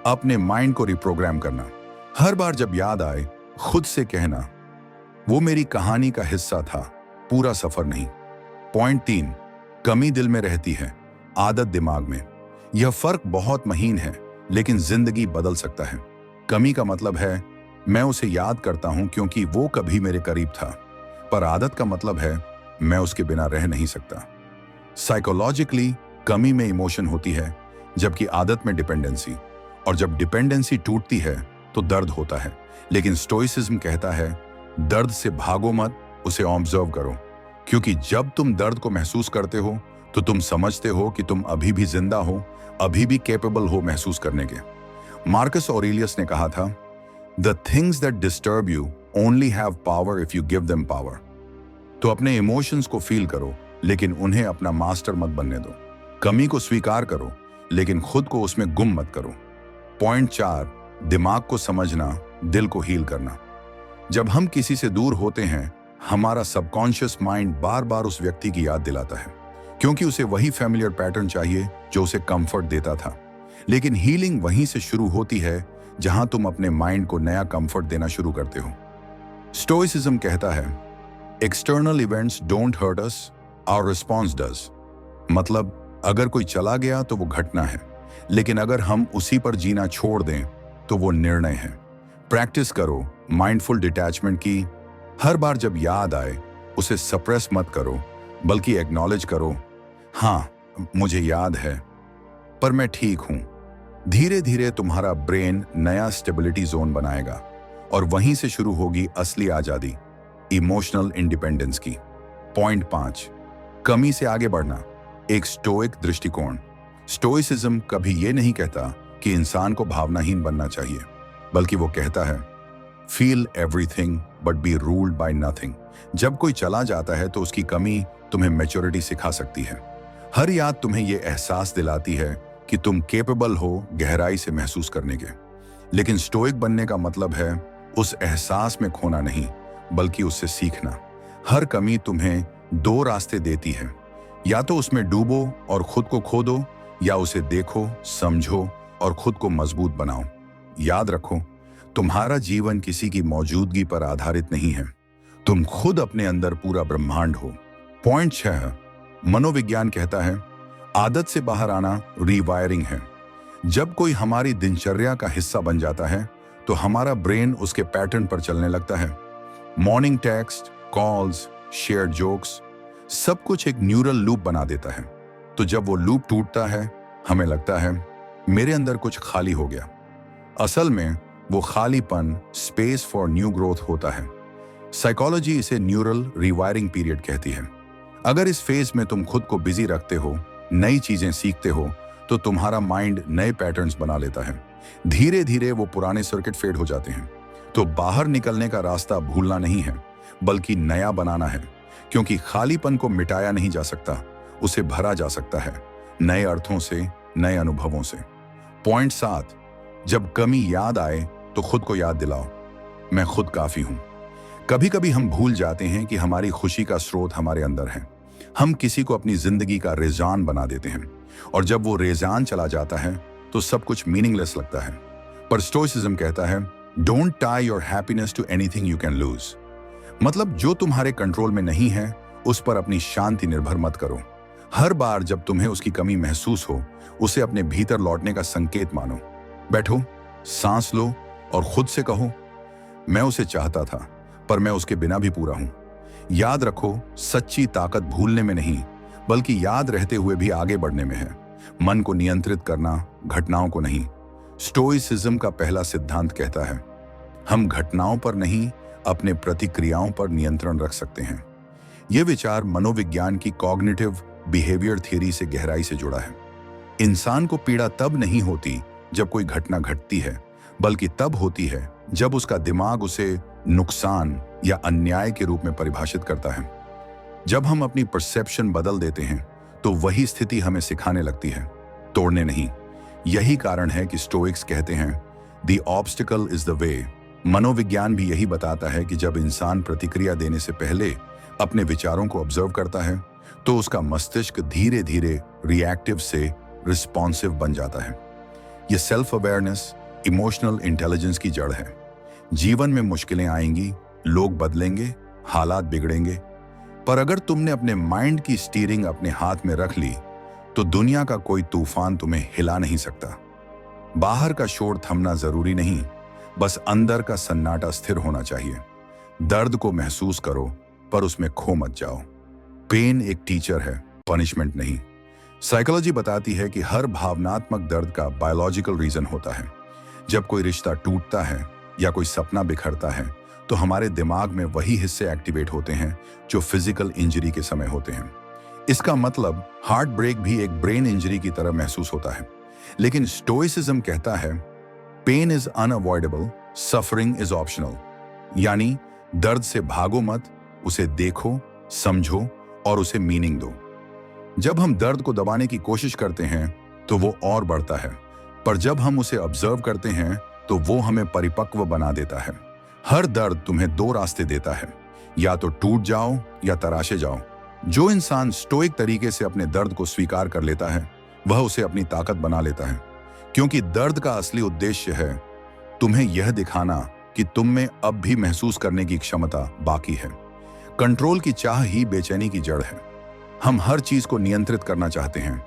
अपने माइंड को रिप्रोग्राम करना। हर बार जब याद आए, खुद से कहना, वो मेरी कहानी का हिस्सा था, पूरा सफर नहीं। पॉइंट 3, कमी दिल में रहती है, आदत दिमाग में। यह फर्क बहुत महीन है, लेकिन जिंदगी बदल सकता है। कमी का मतलब है मैं उसे याद करता हूं क्योंकि वो कभी मेरे करीब था, पर आदत का मतलब है मैं उसके बिना रह नहीं सकता। साइकोलॉजिकली कमी में इमोशन होती है, जबकि आदत में डिपेंडेंसी। और जब डिपेंडेंसी टूटती है तो दर्द होता है। लेकिन स्टोइसिज्म कहता है, दर्द से भागो मत, उसे ऑब्जर्व करो। क्योंकि जब तुम दर्द को महसूस करते हो तो तुम समझते हो कि तुम अभी भी जिंदा हो, अभी भी कैपेबल हो महसूस करने के। मार्कस ऑरेलियस ने कहा था, the things that disturb you only have power if you give them power. तो अपने इमोशंस को फील करो, लेकिन उन्हें अपना मास्टर मत बनने दो। कमी को स्वीकार करो, लेकिन खुद को उसमें गुम मत करो। पॉइंट 4, दिमाग को समझना, दिल को हील करना। जब हम किसी से दूर होते हैं, हमारा सबकॉन्शियस माइंड बार बार उस व्यक्ति की याद दिलाता है, क्योंकि उसे वही फैमिलियर पैटर्न चाहिए जो उसे कंफर्ट देता था। लेकिन हीलिंग वहीं से शुरू होती है जहां तुम अपने माइंड को नया कंफर्ट देना शुरू करते हो। स्टोइसिज्म कहता है, external events don't hurt us, our response does. मतलब अगर कोई चला गया तो वो घटना है, लेकिन अगर हम उसी पर जीना छोड़ दें तो वो निर्णय है। प्रैक्टिस करो माइंडफुल डिटैचमेंट की। हर बार जब याद आए उसे सप्रेस मत करो, बल्कि एक्नॉलेज करो, हाँ मुझे याद है, पर मैं ठीक हूं। धीरे धीरे तुम्हारा ब्रेन नया स्टेबिलिटी जोन बनाएगा और वहीं से शुरू होगी असली आजादी, इमोशनल इंडिपेंडेंस की। पॉइंट 5, कमी से आगे बढ़ना, एक स्टोइक दृष्टिकोण। स्टोइसिज्म कभी यह नहीं कहता कि इंसान को भावनाहीन बनना चाहिए, बल्कि वो कहता है, feel everything but be ruled by nothing. जब कोई चला जाता है तो उसकी कमी तुम्हें मैच्योरिटी सिखा सकती है। हर याद तुम्हें यह एहसास दिलाती है कि तुम केपेबल हो गहराई से महसूस करने के। लेकिन स्टोइक बनने का मतलब है उस एहसास में खोना नहीं, बल्कि उससे सीखना। हर कमी तुम्हें 2 रास्ते देती है, या तो उसमें डूबो और खुद को खो दो, या उसे देखो, समझो और खुद को मजबूत बनाओ। याद रखो, तुम्हारा जीवन किसी की मौजूदगी पर आधारित नहीं है। तुम खुद अपने अंदर पूरा ब्रह्मांड हो। पॉइंट 6, मनोविज्ञान कहता है, आदत से बाहर आना रीवायरिंग है। जब कोई हमारी दिनचर्या का हिस्सा बन जाता है तो हमारा ब्रेन उसके पैटर्न पर चलने लगता है। Morning text, calls, shared jokes, सब कुछ एक न्यूरल लूप बना देता है। तो जब वो लूप टूटता है, हमें लगता है मेरे अंदर कुछ खाली हो गया। असल में वो खालीपन स्पेस फॉर न्यू ग्रोथ होता है। साइकोलॉजी इसे न्यूरल रिवायरिंग पीरियड कहती है। अगर इस फेज में तुम खुद को बिजी रखते हो, नई चीजें सीखते हो, तो तुम्हारा माइंड नए पैटर्न्स बना लेता है। धीरे धीरे वो पुराने सर्किट फेड हो जाते हैं। तो बाहर निकलने का रास्ता भूलना नहीं है, बल्कि नया बनाना है। क्योंकि खालीपन को मिटाया नहीं जा सकता, उसे भरा जा सकता है नए अर्थों से, नए अनुभवों से। पॉइंट 7, जब कमी याद आए तो खुद को याद दिलाओ, मैं खुद काफी हूं। कभी कभी हम भूल जाते हैं कि हमारी खुशी का स्रोत हमारे अंदर है। हम किसी को अपनी जिंदगी का रेजान बना देते हैं, और जब वो रेजान चला जाता है तो सब कुछ मीनिंगलेस लगता है। पर स्टोइसिज्म कहता है, don't tie your happiness to anything you can lose. मतलब जो तुम्हारे कंट्रोल में नहीं है उस पर अपनी शांति निर्भर मत करो। हर बार जब तुम्हें उसकी कमी महसूस हो, उसे अपने भीतर लौटने का संकेत मानो। बैठो, सांस लो और खुद से कहो, मैं उसे चाहता था पर मैं उसके बिना भी पूरा हूं। याद रखो, सच्ची ताकत भूलने में नहीं बल्कि याद रहते हुए भी आगे बढ़ने में है। मन को नियंत्रित करना, घटनाओं को नहीं। स्टोइसिज्म का पहला सिद्धांत कहता है, हम घटनाओं पर नहीं अपने प्रतिक्रियाओं पर नियंत्रण रख सकते हैं। यह विचार मनोविज्ञान की कॉग्निटिव बिहेवियर थ्योरी से गहराई से जुड़ा है। इंसान को पीड़ा तब नहीं होती जब कोई घटना घटती है, बल्कि तब होती है जब उसका दिमाग उसे नुकसान या अन्याय के रूप में परिभाषित करता है। जब हम अपनी परसेप्शन बदल देते हैं तो वही स्थिति हमें सिखाने लगती है, तोड़ने नहीं। यही कारण है कि स्टोइक्स कहते हैं, the obstacle is the way. मनोविज्ञान भी यही बताता है कि जब इंसान प्रतिक्रिया देने से पहले अपने विचारों को ऑब्जर्व करता है तो उसका मस्तिष्क धीरे धीरे रिएक्टिव से रिस्पॉन्सिव बन जाता है। यह सेल्फ अवेयरनेस इमोशनल इंटेलिजेंस की जड़ है। जीवन में मुश्किलें आएंगी, लोग बदलेंगे, हालात बिगड़ेंगे, पर अगर तुमने अपने माइंड की स्टीयरिंग अपने हाथ में रख ली तो दुनिया का कोई तूफान तुम्हें हिला नहीं सकता। बाहर का शोर थमना जरूरी नहीं, बस अंदर का सन्नाटा स्थिर होना चाहिए। दर्द को महसूस करो पर उसमें खो मत जाओ। पेन एक टीचर है, पनिशमेंट नहीं। साइकोलॉजी बताती है कि हर भावनात्मक दर्द का बायोलॉजिकल रीजन होता है। जब कोई रिश्ता टूटता है या कोई सपना बिखरता है तो हमारे दिमाग में वही हिस्से एक्टिवेट होते हैं जो फिजिकल इंजरी के समय होते हैं। इसका मतलब हार्ट ब्रेक भी एक ब्रेन इंजरी की तरह महसूस होता है। लेकिन स्टोइसिज्म कहता है, pain is unavoidable, suffering is optional. यानी दर्द से भागो मत, उसे देखो, समझो और उसे मीनिंग दो। जब हम दर्द को दबाने की कोशिश करते हैं तो वो और बढ़ता है, पर जब हम उसे ऑब्जर्व करते हैं तो वो हमें परिपक्व बना देता है। हर दर्द तुम्हें दो रास्ते देता है, या तो टूट जाओ या तराशे जाओ। जो इंसान स्टोइक तरीके से अपने दर्द को स्वीकार कर लेता है वह उसे अपनी ताकत बना लेता है, क्योंकि दर्द का असली उद्देश्य है तुम्हें यह दिखाना कि तुम में अब भी महसूस करने की क्षमता बाकी है। कंट्रोल की चाह ही बेचैनी की जड़ है। हम हर चीज को नियंत्रित करना चाहते हैं।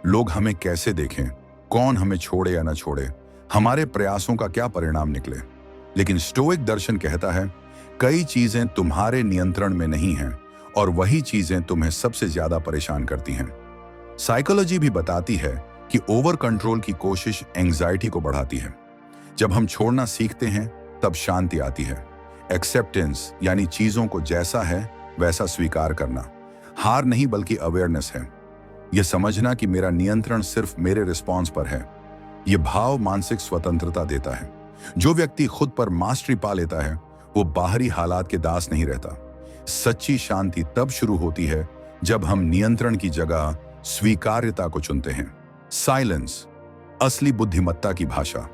लोग हमें कैसे देखें, कौन हमें छोड़े या न छोड़े, हमारे प्रयासों का क्या परिणाम निकले। लेकिन स्टोइक दर्शन कहता है, कई चीजें तुम्हारे नियंत्रण में नहीं हैं और वही चीजें तुम्हें सबसे ज्यादा परेशान करती हैं। साइकोलॉजी भी बताती है कि ओवर कंट्रोल की कोशिश एंजाइटी को बढ़ाती है। जब हम छोड़ना सीखते हैं तब शांति आती है। एक्सेप्टेंस यानी चीजों को जैसा है वैसा स्वीकार करना, हार नहीं बल्कि अवेयरनेस है। यह समझना कि मेरा नियंत्रण सिर्फ मेरे रिस्पॉन्स पर है। यह भाव मानसिक स्वतंत्रता देता है। जो व्यक्ति खुद पर मास्टरी पा लेता है वो बाहरी हालात के दास नहीं रहता। सच्ची शांति तब शुरू होती है जब हम नियंत्रण की जगह स्वीकार्यता को चुनते हैं। साइलेंस असली बुद्धिमत्ता की भाषा।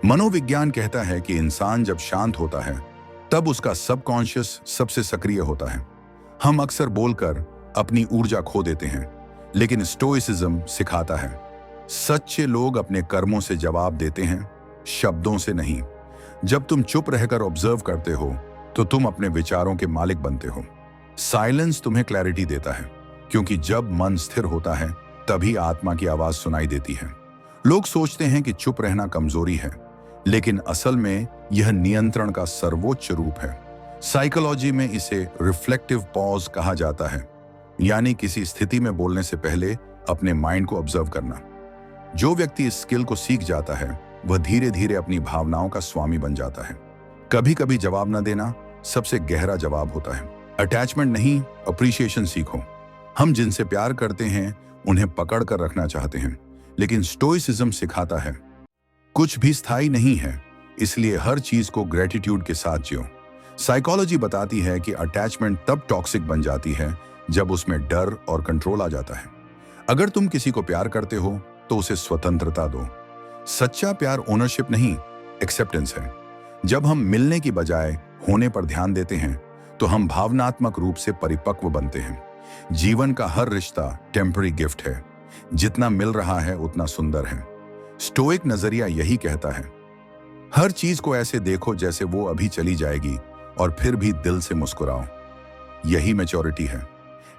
मनोविज्ञान कहता है कि इंसान जब शांत होता है तब उसका सबकॉन्शियस सबसे सक्रिय होता है। हम अक्सर बोलकर अपनी ऊर्जा खो देते हैं, लेकिन स्टोइसिज्म सिखाता है सच्चे लोग अपने कर्मों से जवाब देते हैं, शब्दों से नहीं। जब तुम चुप रहकर ऑब्जर्व करते हो तो तुम अपने विचारों के मालिक बनते हो। साइलेंस तुम्हें क्लैरिटी देता है, क्योंकि जब मन स्थिर होता है तभी आत्मा की आवाज सुनाई देती है। लोग सोचते हैं कि चुप रहना कमजोरी है, लेकिन असल में यह नियंत्रण का सर्वोच्च रूप है। साइकोलॉजी में इसे रिफ्लेक्टिव पॉज कहा जाता है, यानी किसी स्थिति में बोलने से पहले अपने माइंड को ऑब्जर्व करना। जो व्यक्ति इस स्किल को सीख जाता है वह धीरे धीरे अपनी भावनाओं का स्वामी बन जाता है। कभी कभी जवाब न देना सबसे गहरा जवाब होता है। अटैचमेंट नहीं, अप्रिशिएशन सीखो। हम जिनसे प्यार करते हैं उन्हें पकड़ कर रखना चाहते हैं, लेकिन स्टोइसिज्म सिखाता है कुछ भी स्थायी नहीं है, इसलिए हर चीज को ग्रेटिट्यूड के साथ जियो। साइकोलॉजी बताती है कि अटैचमेंट तब टॉक्सिक बन जाती है जब उसमें डर और कंट्रोल आ जाता है। अगर तुम किसी को प्यार करते हो तो उसे स्वतंत्रता दो। सच्चा प्यार ओनरशिप नहीं, एक्सेप्टेंस है। जब हम मिलने की बजाय होने पर ध्यान देते हैं तो हम भावनात्मक रूप से परिपक्व बनते हैं। जीवन का हर रिश्ता टेम्पररी गिफ्ट है, जितना मिल रहा है उतना सुंदर है। स्टोइक नजरिया यही कहता है, हर चीज को ऐसे देखो जैसे वो अभी चली जाएगी और फिर भी दिल से मुस्कुराओ। यही मैच्योरिटी है।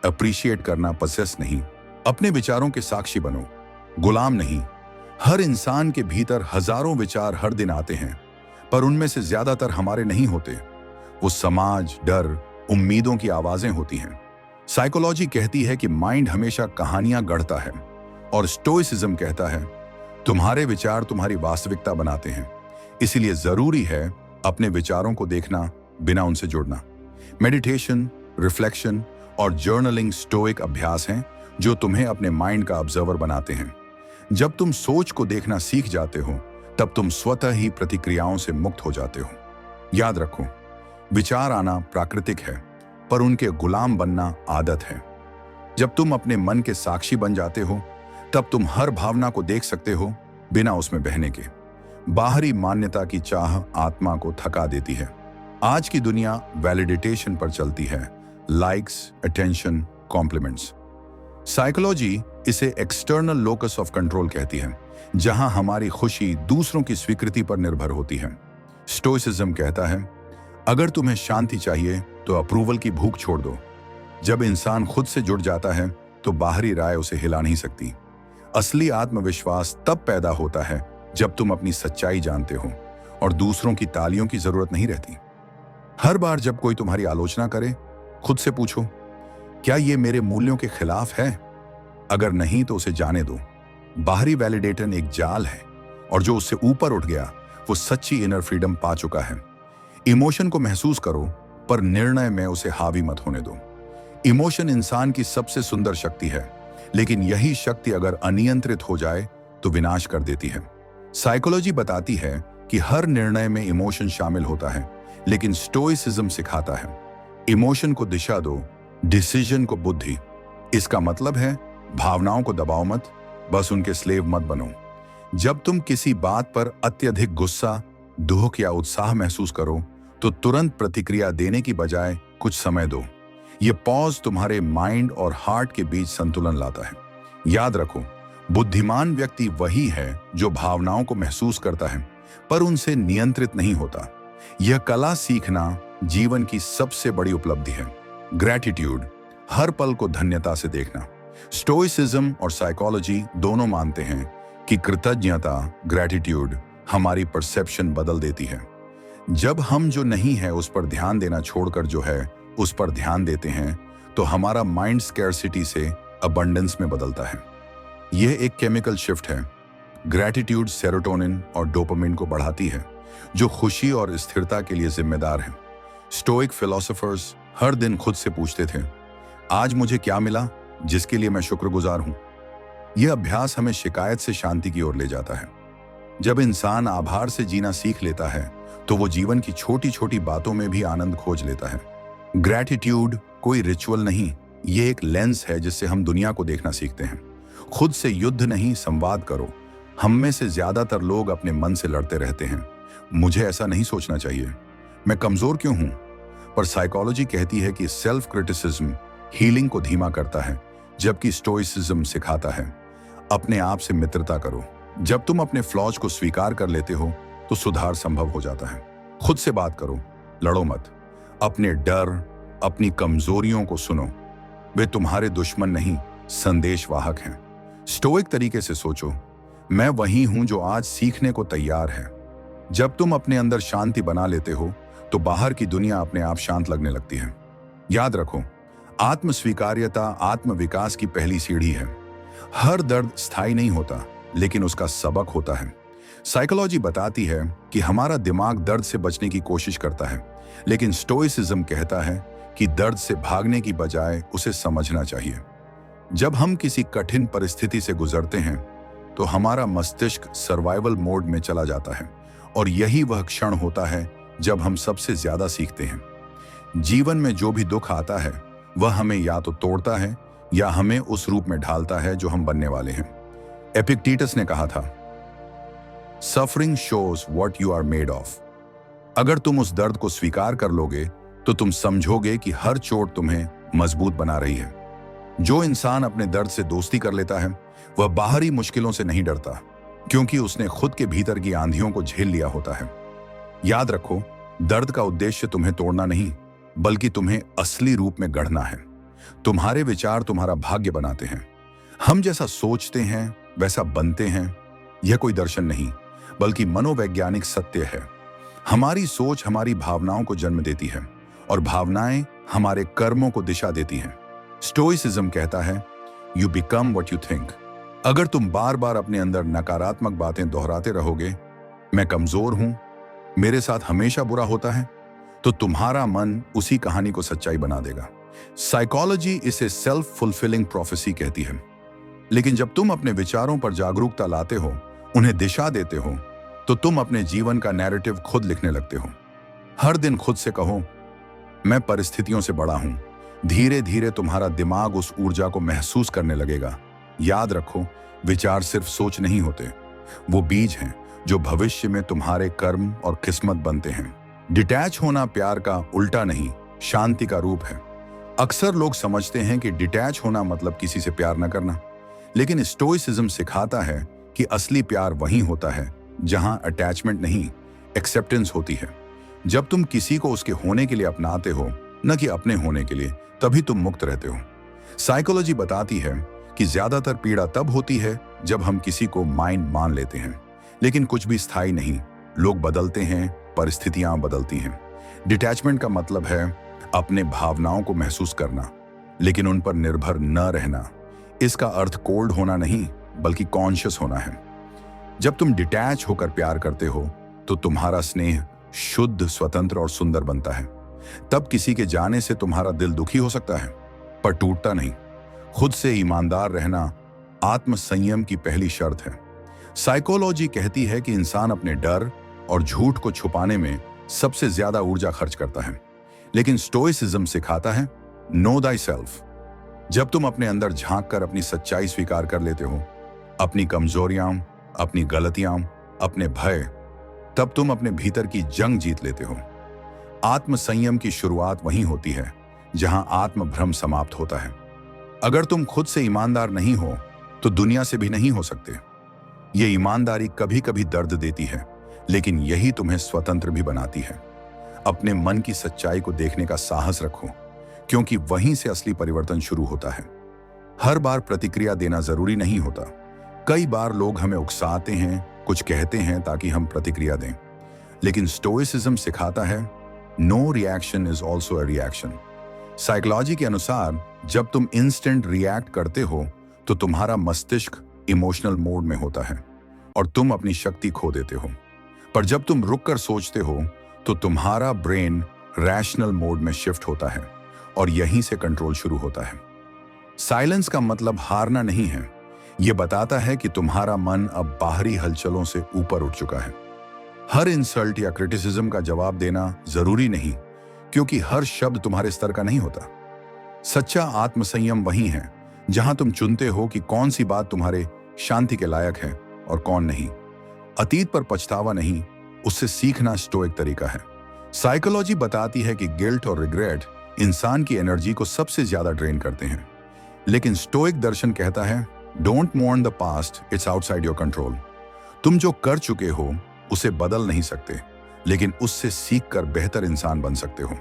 अप्रिशिएट करना, पसेस नहीं। अपने विचारों के साक्षी बनो, गुलाम नहीं। हर इंसान के भीतर हजारों विचार हर दिन आते हैं, पर उनमें से ज्यादातर हमारे नहीं होते। वो समाज, डर, उम्मीदों की आवाजें होती हैं। साइकोलॉजी कहती है कि माइंड हमेशा कहानियां गढ़ता है, और स्टोइसिज्म कहता है तुम्हारे विचार तुम्हारी वास्तविकता बनाते हैं। इसीलिए जरूरी है अपने विचारों को देखना, बिना उनसे जुड़ना। मेडिटेशन, रिफ्लेक्शन और जर्नलिंग स्टोइक अभ्यास हैं जो तुम्हें अपने माइंड का ऑब्जर्वर बनाते हैं। जब तुम सोच को देखना सीख जाते हो, तब तुम स्वतः ही प्रतिक्रियाओं से मुक्त हो जाते हो। याद रखो, विचार आना प्राकृतिक है, पर उनके गुलाम बनना आदत है। जब तुम अपने मन के साक्षी बन जाते हो, तब तुम हर भावना को देख सकते हो बिना उसमें बहने के। बाहरी मान्यता की चाह आत्मा को थका देती है। आज की दुनिया वैलिडेटेशन पर चलती है, लाइक्स, अटेंशन, कॉम्प्लीमेंट्स। साइकोलॉजी इसे एक्सटर्नल लोकस ऑफ कंट्रोल कहती है, जहां हमारी खुशी दूसरों की स्वीकृति पर निर्भर होती है। स्टोइसिज्म कहता है अगर तुम्हें शांति चाहिए तो अप्रूवल की भूख छोड़ दो। जब इंसान खुद से जुड़ जाता है तो बाहरी राय उसे हिला नहीं सकती। असली आत्मविश्वास तब पैदा होता है जब तुम अपनी सच्चाई जानते हो और दूसरों की तालियों की जरूरत नहीं रहती। हर बार जब कोई तुम्हारी आलोचना करे, खुद से पूछो, क्या ये मेरे मूल्यों के खिलाफ है? अगर नहीं तो उसे जाने दो। बाहरी वैलिडेशन एक जाल है, और जो उससे ऊपर उठ गया वो सच्ची इनर फ्रीडम पा चुका है। इमोशन को महसूस करो, पर निर्णय में उसे हावी मत होने दो। इमोशन इंसान की सबसे सुंदर शक्ति है, लेकिन यही शक्ति अगर अनियंत्रित हो जाए तो विनाश कर देती है। साइकोलॉजी बताती है कि हर निर्णय में इमोशन शामिल होता है, लेकिन स्टोइसिज्म सिखाता है इमोशन को दिशा दो, डिसीजन को बुद्धि। इसका मतलब है भावनाओं को दबाओ मत, बस उनके स्लेव मत बनो। जब तुम किसी बात पर अत्यधिक गुस्सा, दुख या उत्साह महसूस करो तो तुरंत प्रतिक्रिया देने की बजाय कुछ समय दो। ये पॉज तुम्हारे माइंड और हार्ट के बीच संतुलन लाता है। याद रखो, बुद्धिमान व्यक्ति वही है जो भावनाओं को महसूस करता है पर उनसे नियंत्रित नहीं होता। यह कला सीखना जीवन की सबसे बड़ी उपलब्धि है। ग्रैटिट्यूड, हर पल को धन्यता से देखना। स्टोइसिज्म और साइकोलॉजी दोनों मानते हैं कि कृतज्ञता, ग्रैटिट्यूड हमारी परसेप्शन बदल देती है। जब हम जो नहीं है उस पर ध्यान देना छोड़कर जो है उस पर ध्यान देते हैं, तो हमारा माइंड स्कैर्सिटी से अबंडेंस में बदलता है। यह एक केमिकल शिफ्ट है। ग्रैटिट्यूड सेरोटोनिन और डोपामिन को बढ़ाती है, जो खुशी और स्थिरता के लिए जिम्मेदार है। स्टोइक फिलोसोफर्स हर दिन खुद से पूछते थे, आज मुझे क्या मिला जिसके लिए मैं शुक्रगुजार हूं। यह अभ्यास हमें शिकायत से शांति की ओर ले जाता है। जब इंसान आभार से जीना सीख लेता है तो वो जीवन की छोटी छोटी बातों में भी आनंद खोज लेता है। ग्रैटिट्यूड कोई रिचुअल नहीं, ये एक लेंस है जिससे हम दुनिया को देखना सीखते हैं। खुद से युद्ध नहीं, संवाद करो। हम में से ज्यादातर लोग अपने मन से लड़ते रहते हैं, मुझे ऐसा नहीं सोचना चाहिए, मैं कमजोर क्यों हूं। पर साइकोलॉजी कहती है कि सेल्फ क्रिटिसिज्म हीलिंग को धीमा करता है, जबकि स्टोइसिज्म सिखाता है अपने आप से मित्रता करो। जब तुम अपने फ्लॉज को स्वीकार कर लेते हो तो सुधार संभव हो जाता है। खुद से बात करो, लड़ो मत। अपने डर, अपनी कमजोरियों को सुनो, वे तुम्हारे दुश्मन नहीं, संदेशवाहक हैं। स्टोइक तरीके से सोचो, मैं वही हूं जो आज सीखने को तैयार है। जब तुम अपने अंदर शांति बना लेते हो तो बाहर की दुनिया अपने आप शांत लगने लगती है। याद रखो, आत्मस्वीकार्यता आत्मविकास की पहली सीढ़ी है। हर दर्द स्थायी नहीं होता, लेकिन उसका सबक होता है। साइकोलॉजी बताती है कि हमारा दिमाग दर्द से बचने की कोशिश करता है, लेकिन स्टोइसिज्म कहता है कि दर्द से भागने की बजाय उसे समझना चाहिए। जब हम किसी कठिन परिस्थिति से गुजरते हैं तो हमारा मस्तिष्क सर्वाइवल मोड में चला जाता है, और यही वह क्षण होता है जब हम सबसे ज्यादा सीखते हैं। जीवन में जो भी दुख आता है वह हमें या तो तोड़ता है या हमें उस रूप में ढालता है जो हम बनने वाले हैं। एपिक्टेटस ने कहा था, suffering shows what you are made of. अगर तुम उस दर्द को स्वीकार कर लोगे तो तुम समझोगे कि हर चोट तुम्हें मजबूत बना रही है। जो इंसान अपने दर्द से दोस्ती कर लेता है वह बाहरी मुश्किलों से नहीं डरता, क्योंकि उसने खुद के भीतर की आंधियों को झेल लिया होता है। याद रखो, दर्द का उद्देश्य तुम्हें तोड़ना नहीं, बल्कि तुम्हें असली रूप में गढ़ना है। तुम्हारे विचार तुम्हारा भाग्य बनाते हैं। हम जैसा सोचते हैं वैसा बनते हैं। यह कोई दर्शन नहीं, बल्कि मनोवैज्ञानिक सत्य है। हमारी सोच हमारी भावनाओं को जन्म देती है और भावनाएं हमारे कर्मों को दिशा देती हैं। स्टोइसिज्म कहता है, you become what you think. अगर तुम बार बार अपने अंदर नकारात्मक बातें दोहराते रहोगे, मैं कमजोर हूं, मेरे साथ हमेशा बुरा होता है, तो तुम्हारा मन उसी कहानी को सच्चाई बना देगा। साइकोलॉजी इसे सेल्फ फुलफिलिंग प्रोफेसी कहती है। लेकिन जब तुम अपने विचारों पर जागरूकता लाते हो, उन्हें दिशा देते हो, तो तुम अपने जीवन का नैरेटिव खुद लिखने लगते हो। हर दिन खुद से कहो, मैं परिस्थितियों से बड़ा हूं। धीरे धीरे तुम्हारा दिमाग उस ऊर्जा को महसूस करने लगेगा। याद रखो, विचार सिर्फ सोच नहीं होते, वो बीज हैं जो भविष्य में तुम्हारे कर्म और किस्मत बनते हैं। डिटैच होना प्यार का उल्टा नहीं, शांति का रूप है। अक्सर लोग समझते हैं कि डिटैच होना मतलब किसी से प्यार न करना, लेकिन स्टोइसिज्म सिखाता है कि असली प्यार वहीं होता है जहां अटैचमेंट नहीं, एक्सेप्टेंस होती है। जब तुम किसी को उसके होने के लिए अपनाते हो, न कि अपने होने के लिए, तभी तुम मुक्त रहते हो। साइकोलॉजी बताती है कि ज्यादातर पीड़ा तब होती है जब हम किसी को माइंड मान लेते हैं, लेकिन कुछ भी स्थायी नहीं। लोग बदलते हैं, परिस्थितियां बदलती हैं। डिटैचमेंट का मतलब है अपने भावनाओं को महसूस करना, लेकिन उन पर निर्भर न रहना। इसका अर्थ कोल्ड होना नहीं, बल्कि कॉन्शियस होना है। जब तुम डिटैच होकर प्यार करते हो तो तुम्हारा स्नेह शुद्ध, स्वतंत्र और सुंदर बनता है। तब किसी के जाने से तुम्हारा दिल दुखी हो सकता है, पर टूटता नहीं। खुद से ईमानदार रहना आत्म संयम की पहली शर्त है। साइकोलॉजी कहती है कि इंसान अपने डर और झूठ को छुपाने में सबसे ज्यादा ऊर्जा खर्च करता है, लेकिन स्टोइसिज्म सिखाता है, नो दाई सेल्फ। जब तुम अपने अंदर झांक कर अपनी सच्चाई स्वीकार कर लेते हो, अपनी कमजोरियां, अपनी गलतियां, अपने भय, तब तुम अपने भीतर की जंग जीत लेते हो। आत्म संयम की शुरुआत वहीं होती है जहां आत्म भ्रम समाप्त होता है। अगर तुम खुद से ईमानदार नहीं हो तो दुनिया से भी नहीं हो सकते। ये ईमानदारी कभी कभी दर्द देती है, लेकिन यही तुम्हें स्वतंत्र भी बनाती है। अपने मन की सच्चाई को देखने का साहस रखो, क्योंकि वहीं से असली परिवर्तन शुरू होता है। हर बार प्रतिक्रिया देना जरूरी नहीं होता। कई बार लोग हमें उकसाते हैं, कुछ कहते हैं ताकि हम प्रतिक्रिया दें, लेकिन स्टोइसिज्म सिखाता है, no reaction is also a reaction. Psychology के अनुसार जब तुम इंस्टेंट रिएक्ट करते हो तो तुम्हारा मस्तिष्क इमोशनल मोड में होता है और तुम अपनी शक्ति खो देते हो। पर जब तुम रुक कर सोचते हो तो तुम्हारा ब्रेन रैशनल मोड में शिफ्ट होता है और यहीं से कंट्रोल शुरू होता है। साइलेंस का मतलब हारना नहीं है, यह बताता है कि तुम्हारा मन अब बाहरी हलचलों से ऊपर उठ चुका है। हर इंसल्ट या क्रिटिसिज्म का जवाब देना जरूरी नहीं, क्योंकि हर शब्द तुम्हारे स्तर का नहीं होता। सच्चा आत्मसंयम वही है जहां तुम चुनते हो कि कौन सी बात तुम्हारे शांति के लायक है और कौन नहीं। अतीत पर पछतावा नहीं, उससे सीखना स्टोइक तरीका है। साइकोलॉजी बताती है कि गिल्ट और रिग्रेट इंसान की एनर्जी को सबसे ज्यादा ड्रेन करते हैं, लेकिन स्टोइक दर्शन कहता है, don't मोर्न the past, it's outside your control. तुम जो कर चुके हो उसे बदल नहीं सकते, लेकिन उससे सीखकर बेहतर इंसान बन सकते हो।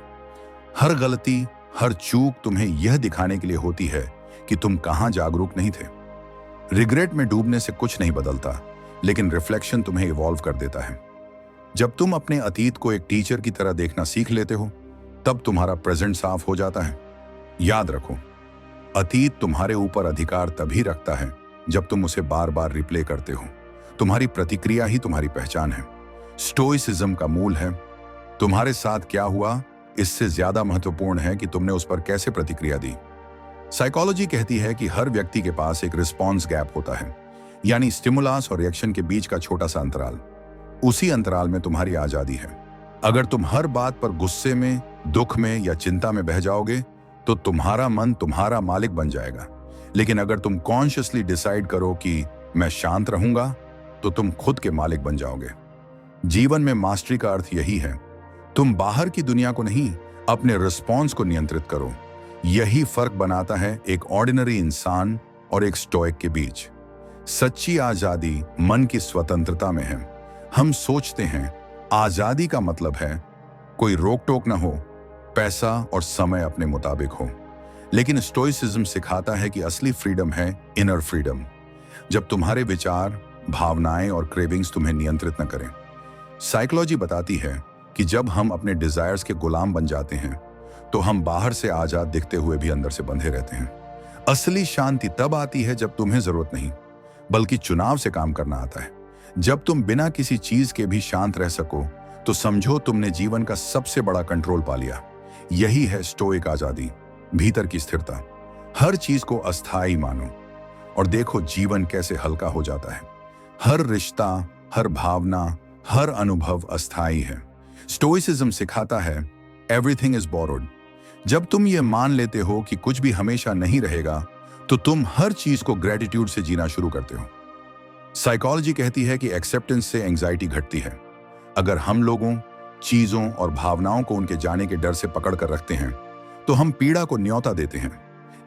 हर गलती, हर चूक तुम्हें यह दिखाने के लिए होती है कि तुम कहां जागरूक नहीं थे। रिग्रेट में डूबने से कुछ नहीं बदलता, लेकिन रिफ्लेक्शन तुम्हें इवॉल्व कर देता है। जब तुम अपने अतीत को एक टीचर की तरह देखना सीख लेते हो, तब तुम्हारा प्रेजेंट साफ हो जाता है। याद रखो, अतीत तुम्हारे ऊपर अधिकार तभी रखता है जब तुम उसे बार बार रिप्ले करते हो। तुम्हारी प्रतिक्रिया ही तुम्हारी पहचान है। स्टोइसिज्म का मूल है, तुम्हारे साथ क्या हुआ इससे ज्यादा महत्वपूर्ण है कि तुमने उस पर कैसे प्रतिक्रिया दी। साइकोलॉजी कहती है कि हर व्यक्ति के पास एक रिस्पॉन्स गैप होता है, यानी स्टिमुलस और रिएक्शन के बीच का छोटा सा अंतराल। उसी अंतराल में तुम्हारी आजादी है। अगर तुम हर बात पर गुस्से में, दुख में या चिंता में बह जाओगे तो तुम्हारा मन तुम्हारा मालिक बन जाएगा। लेकिन अगर तुम कॉन्शियसली डिसाइड करो कि मैं शांत रहूंगा, तो तुम खुद के मालिक बन जाओगे। जीवन में मास्टरी का अर्थ यही है, तुम बाहर की दुनिया को नहीं, अपने रिस्पॉन्स को नियंत्रित करो। यही फर्क बनाता है एक ऑर्डिनरी इंसान और एक स्टोइक के बीच। सच्ची आजादी मन की स्वतंत्रता में है। हम सोचते हैं आजादी का मतलब है कोई रोक टोक ना हो, पैसा और समय अपने मुताबिक हो। लेकिन स्टोइसिज्म सिखाता है कि असली फ्रीडम है इनर फ्रीडम, जब तुम्हारे विचार, भावनाएं और क्रेविंग्स तुम्हें नियंत्रित न करें। साइकोलॉजी बताती है कि जब हम अपने डिजायर्स के गुलाम बन जाते हैं तो हम बाहर से आजाद दिखते हुए भी अंदर से बंधे रहते हैं। असली शांति तब आती है जब तुम्हें जरूरत नहीं बल्कि चुनाव से काम करना आता है। जब तुम बिना किसी चीज के भी शांत रह सको तो समझो तुमने जीवन का सबसे बड़ा कंट्रोल पा लिया। यही है स्टोइक आजादी, भीतर की स्थिरता। हर चीज को अस्थायी मानो और देखो जीवन कैसे हल्का हो जाता है। हर रिश्ता, हर भावना, हर अनुभव अस्थायी है। स्टोइसिज्म सिखाता है एवरीथिंग इज बोरोड। जब तुम ये मान लेते हो कि कुछ भी हमेशा नहीं रहेगा तो तुम हर चीज को ग्रेटिट्यूड से जीना शुरू करते हो। साइकोलॉजी कहती है कि एक्सेप्टेंस से एंजाइटी घटती है। अगर हम लोगों, चीजों और भावनाओं को उनके जाने के डर से पकड़ कर रखते हैं तो हम पीड़ा को न्योता देते हैं।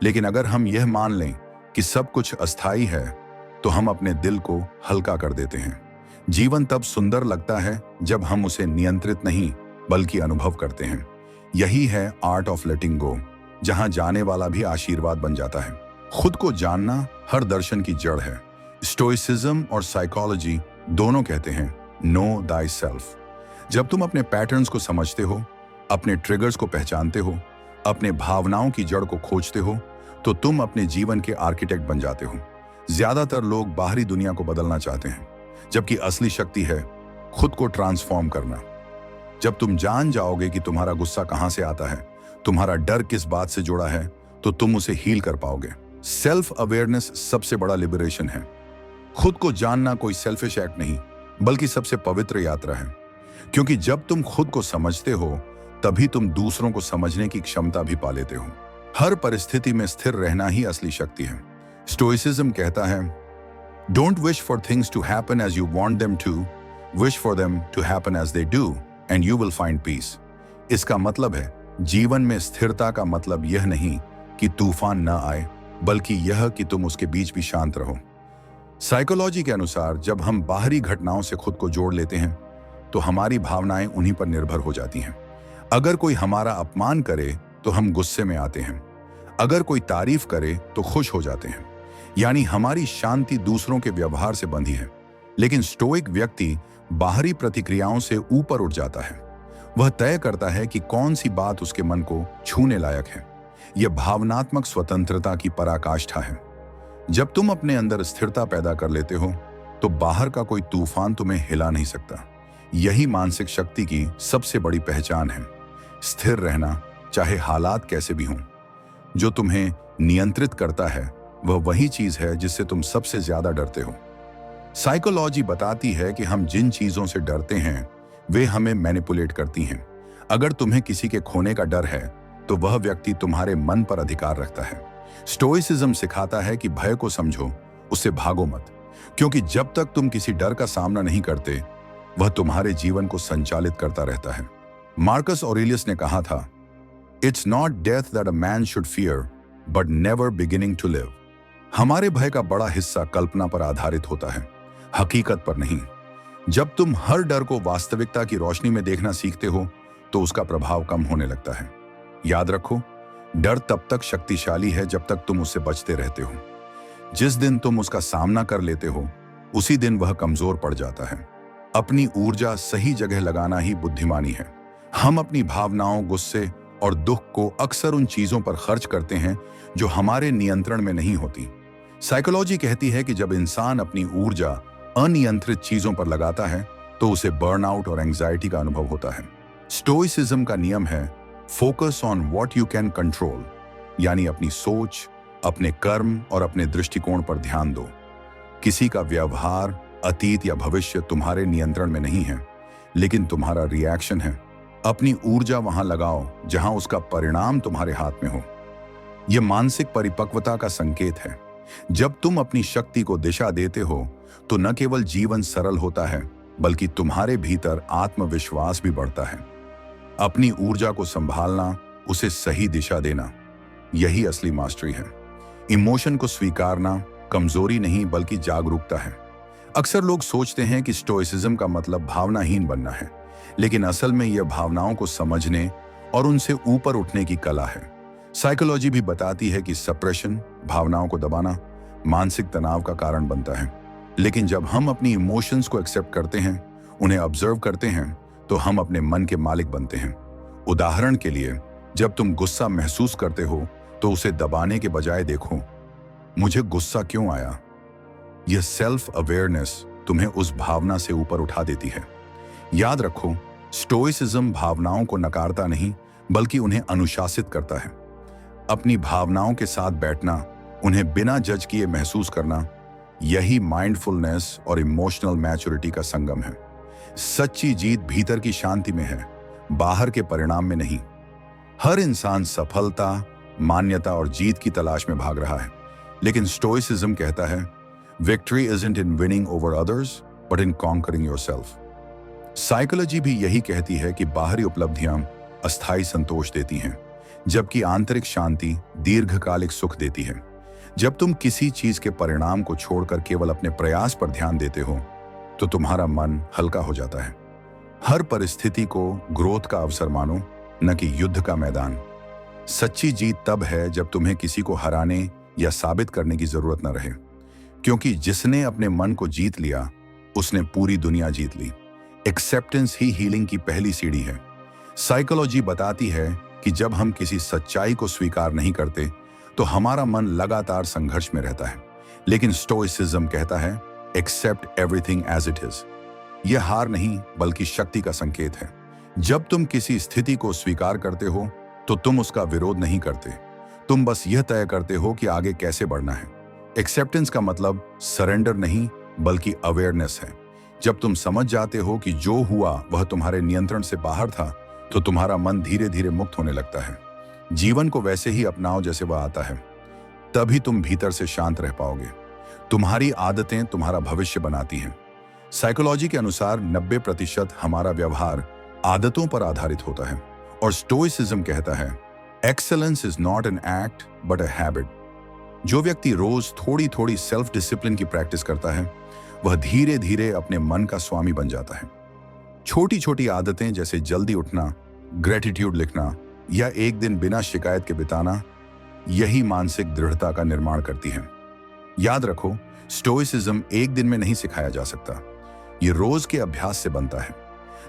लेकिन अगर हम यह मान लें कि सब कुछ अस्थायी है तो हम अपने दिल को हल्का कर देते हैं। जीवन तब सुंदर लगता है जब हम उसे नियंत्रित नहीं बल्कि अनुभव करते हैं। यही है आर्ट ऑफ लेटिंग गो, जहां जाने वाला भी आशीर्वाद बन जाता है। खुद को जानना हर दर्शन की जड़ है। स्टोइसिज्म और साइकोलॉजी दोनों कहते हैं नो दाई सेल्फ। जब तुम अपने पैटर्न्स को समझते हो, अपने ट्रिगर्स को पहचानते हो, अपने भावनाओं की जड़ को खोजते हो, तो तुम अपने जीवन के आर्किटेक्ट बन जाते हो। ज्यादातर लोग बाहरी दुनिया को बदलना चाहते हैं, जबकि असली शक्ति है खुद को ट्रांसफॉर्म करना। जब तुम जान जाओगे कि तुम्हारा गुस्सा कहां से आता है, तुम्हारा डर किस बात से जुड़ा है, तो तुम उसे हील कर पाओगे। सेल्फ अवेयरनेस सबसे बड़ा लिबरेशन है। खुद को जानना कोई सेल्फिश एक्ट नहीं बल्कि सबसे पवित्र यात्रा है, क्योंकि जब तुम खुद को समझते हो तभी तुम दूसरों को समझने की क्षमता भी पा लेते हो। हर परिस्थिति में स्थिर रहना ही असली शक्ति है। स्टोइसिज्म कहता है don't wish for things to happen as you want them to, wish for them to happen as they do and you will find peace. इसका मतलब है जीवन में स्थिरता का मतलब यह नहीं कि तूफान न आए, बल्कि यह कि तुम उसके बीच भी शांत रहो। साइकोलॉजी के अनुसार जब हम बाहरी घटनाओं से खुद को जोड़ लेते हैं तो हमारी भावनाएं उन्हीं पर निर्भर हो जाती हैं। अगर कोई हमारा अपमान करे तो हम गुस्से में आते हैं, अगर कोई तारीफ करे तो खुश हो जाते हैं। यानी हमारी शांति दूसरों के व्यवहार से बंधी है। लेकिन स्टोइक व्यक्ति बाहरी प्रतिक्रियाओं से ऊपर उठ जाता है। वह तय करता है कि कौन सी बात उसके मन को छूने लायक है। यह भावनात्मक स्वतंत्रता की पराकाष्ठा है। जब तुम अपने अंदर स्थिरता पैदा कर लेते हो तो बाहर का कोई तूफान तुम्हें हिला नहीं सकता। यही मानसिक शक्ति की सबसे बड़ी पहचान है। स्थिर रहना, चाहे हालात कैसे भी हों। जो तुम्हें नियंत्रित करता है वह वही चीज है जिससे तुम सबसे ज्यादा डरते हो। साइकोलॉजी बताती है कि हम जिन चीजों से डरते हैं वे हमें मैनिपुलेट करती हैं। अगर तुम्हें किसी के खोने का डर है तो वह व्यक्ति तुम्हारे मन पर अधिकार रखता है। स्टोइसिज्म सिखाता है कि भय को समझो, उससे भागो मत, क्योंकि जब तक तुम किसी डर का सामना नहीं करते वह तुम्हारे जीवन को संचालित करता रहता है। मार्कस ऑरेलियस ने कहा था, it's not death that a man should fear but never beginning to live. हमारे भय का बड़ा हिस्सा कल्पना पर आधारित होता है, हकीकत पर नहीं। जब तुम हर डर को वास्तविकता की रोशनी में देखना सीखते हो तो उसका प्रभाव कम होने लगता है। याद रखो, डर तब तक शक्तिशाली है जब तक तुम उससे बचते रहते हो। जिस दिन तुम उसका सामना कर लेते हो उसी दिन वह कमजोर पड़ जाता है। अपनी ऊर्जा सही जगह लगाना ही बुद्धिमानी है। हम अपनी भावनाओं, गुस्से और दुख को अक्सर उन चीजों पर खर्च करते हैं जो हमारे नियंत्रण में नहीं होती। साइकोलॉजी कहती है कि जब इंसान अपनी ऊर्जा अनियंत्रित चीजों पर लगाता है तो उसे बर्नआउट और एंजाइटी का अनुभव होता है। स्टोइसिज्म का नियम है focus on what you can control, यानी अपनी सोच, अपने कर्म और अपने दृष्टिकोण पर ध्यान दो। किसी का व्यवहार, अतीत या भविष्य तुम्हारे नियंत्रण में नहीं है, लेकिन तुम्हारा रिएक्शन है। अपनी ऊर्जा वहां लगाओ जहां उसका परिणाम तुम्हारे हाथ में हो। यह मानसिक परिपक्वता का संकेत है। जब तुम अपनी शक्ति को दिशा देते हो तो न केवल जीवन सरल होता है बल्कि तुम्हारे भीतर आत्मविश्वास भी बढ़ता है। अपनी ऊर्जा को संभालना, उसे सही दिशा देना, यही असली मास्टरी है। इमोशन को स्वीकारना कमजोरी नहीं बल्कि जागरूकता है। अक्सर लोग सोचते हैं कि स्टोइसिज्म का मतलब भावनाहीन बनना है, लेकिन असल में यह भावनाओं को समझने और उनसे ऊपर उठने की कला है। साइकोलॉजी भी बताती है कि सप्रेशन, भावनाओं को दबाना, मानसिक तनाव का कारण बनता है। लेकिन जब हम अपनी इमोशंस को एक्सेप्ट करते हैं, उन्हें ऑब्जर्व करते हैं, तो हम अपने मन के मालिक बनते हैं। उदाहरण के लिए, जब तुम गुस्सा महसूस करते हो तो उसे दबाने के बजाय देखो, मुझे गुस्सा क्यों आया। यह सेल्फ अवेयरनेस तुम्हें उस भावना से ऊपर उठा देती है। याद रखो, स्टोइसिज्म भावनाओं को नकारता नहीं बल्कि उन्हें अनुशासित करता है। अपनी भावनाओं के साथ बैठना, उन्हें बिना जज किए महसूस करना, यही माइंडफुलनेस और इमोशनल मैच्योरिटी का संगम है। सच्ची जीत भीतर की शांति में है, बाहर के परिणाम में नहीं। हर इंसान सफलता, मान्यता और जीत की तलाश में भाग रहा है, लेकिन स्टोइसिज्म कहता है, victory isn't in winning over others but in conquering yourself. Psychology भी यही कहती है कि बाहरी उपलब्धियां अस्थायी संतोष देती हैं, जबकि आंतरिक शांति दीर्घकालिक सुख देती है। जब तुम किसी चीज के परिणाम को छोड़कर केवल अपने प्रयास पर ध्यान देते हो, तो तुम्हारा मन हल्का हो जाता है। हर परिस्थिति को ग्रोथ का अवसर मानो, न कि युद्ध का मैदान। सच्ची जीत तब है जब तुम्हें किसी को हराने या साबित करने की जरूरत न रहे, क्योंकि जिसने अपने मन को जीत लिया, उसने पूरी दुनिया जीत ली। एक्सेप्टेंस ही हीलिंग की पहली सीढ़ी है। साइकोलॉजी बताती है कि जब हम किसी सच्चाई को स्वीकार नहीं करते, तो हमारा मन लगातार संघर्ष में रहता है। लेकिन स्टोइसिज्म कहता है, accept everything as it is. यह हार नहीं बल्कि शक्ति का संकेत है। जब तुम किसी स्थिति को स्वीकार करते हो, तो तुम उसका विरोध नहीं करते, तुम बस यह तय करते हो कि आगे कैसे बढ़ना है। एक्सेप्टेंस का मतलब सरेंडर नहीं बल्कि अवेयरनेस है। जब तुम समझ जाते हो कि जो हुआ वह तुम्हारे नियंत्रण से बाहर था, तो तुम्हारा मन धीरे धीरे मुक्त होने लगता है। जीवन को वैसे ही अपनाओ जैसे वह आता है, तभी तुम भीतर से शांत रह पाओगे। तुम्हारी आदतें तुम्हारा भविष्य बनाती हैं। साइकोलॉजी के अनुसार 90% हमारा व्यवहार आदतों पर आधारित होता है, और स्टोइसिज्म कहता है, excellence is not an act but a habit. जो व्यक्ति रोज थोड़ी थोड़ी सेल्फ डिसिप्लिन की प्रैक्टिस करता है, वह धीरे धीरे अपने मन का स्वामी बन जाता है। छोटी छोटी आदतें जैसे जल्दी उठना, ग्रेटिट्यूड लिखना या एक दिन बिना शिकायत के बिताना, यही मानसिक दृढ़ता का निर्माण करती हैं। याद रखो, स्टोइसिज्म एक दिन में नहीं सिखाया जा सकता, ये रोज के अभ्यास से बनता है।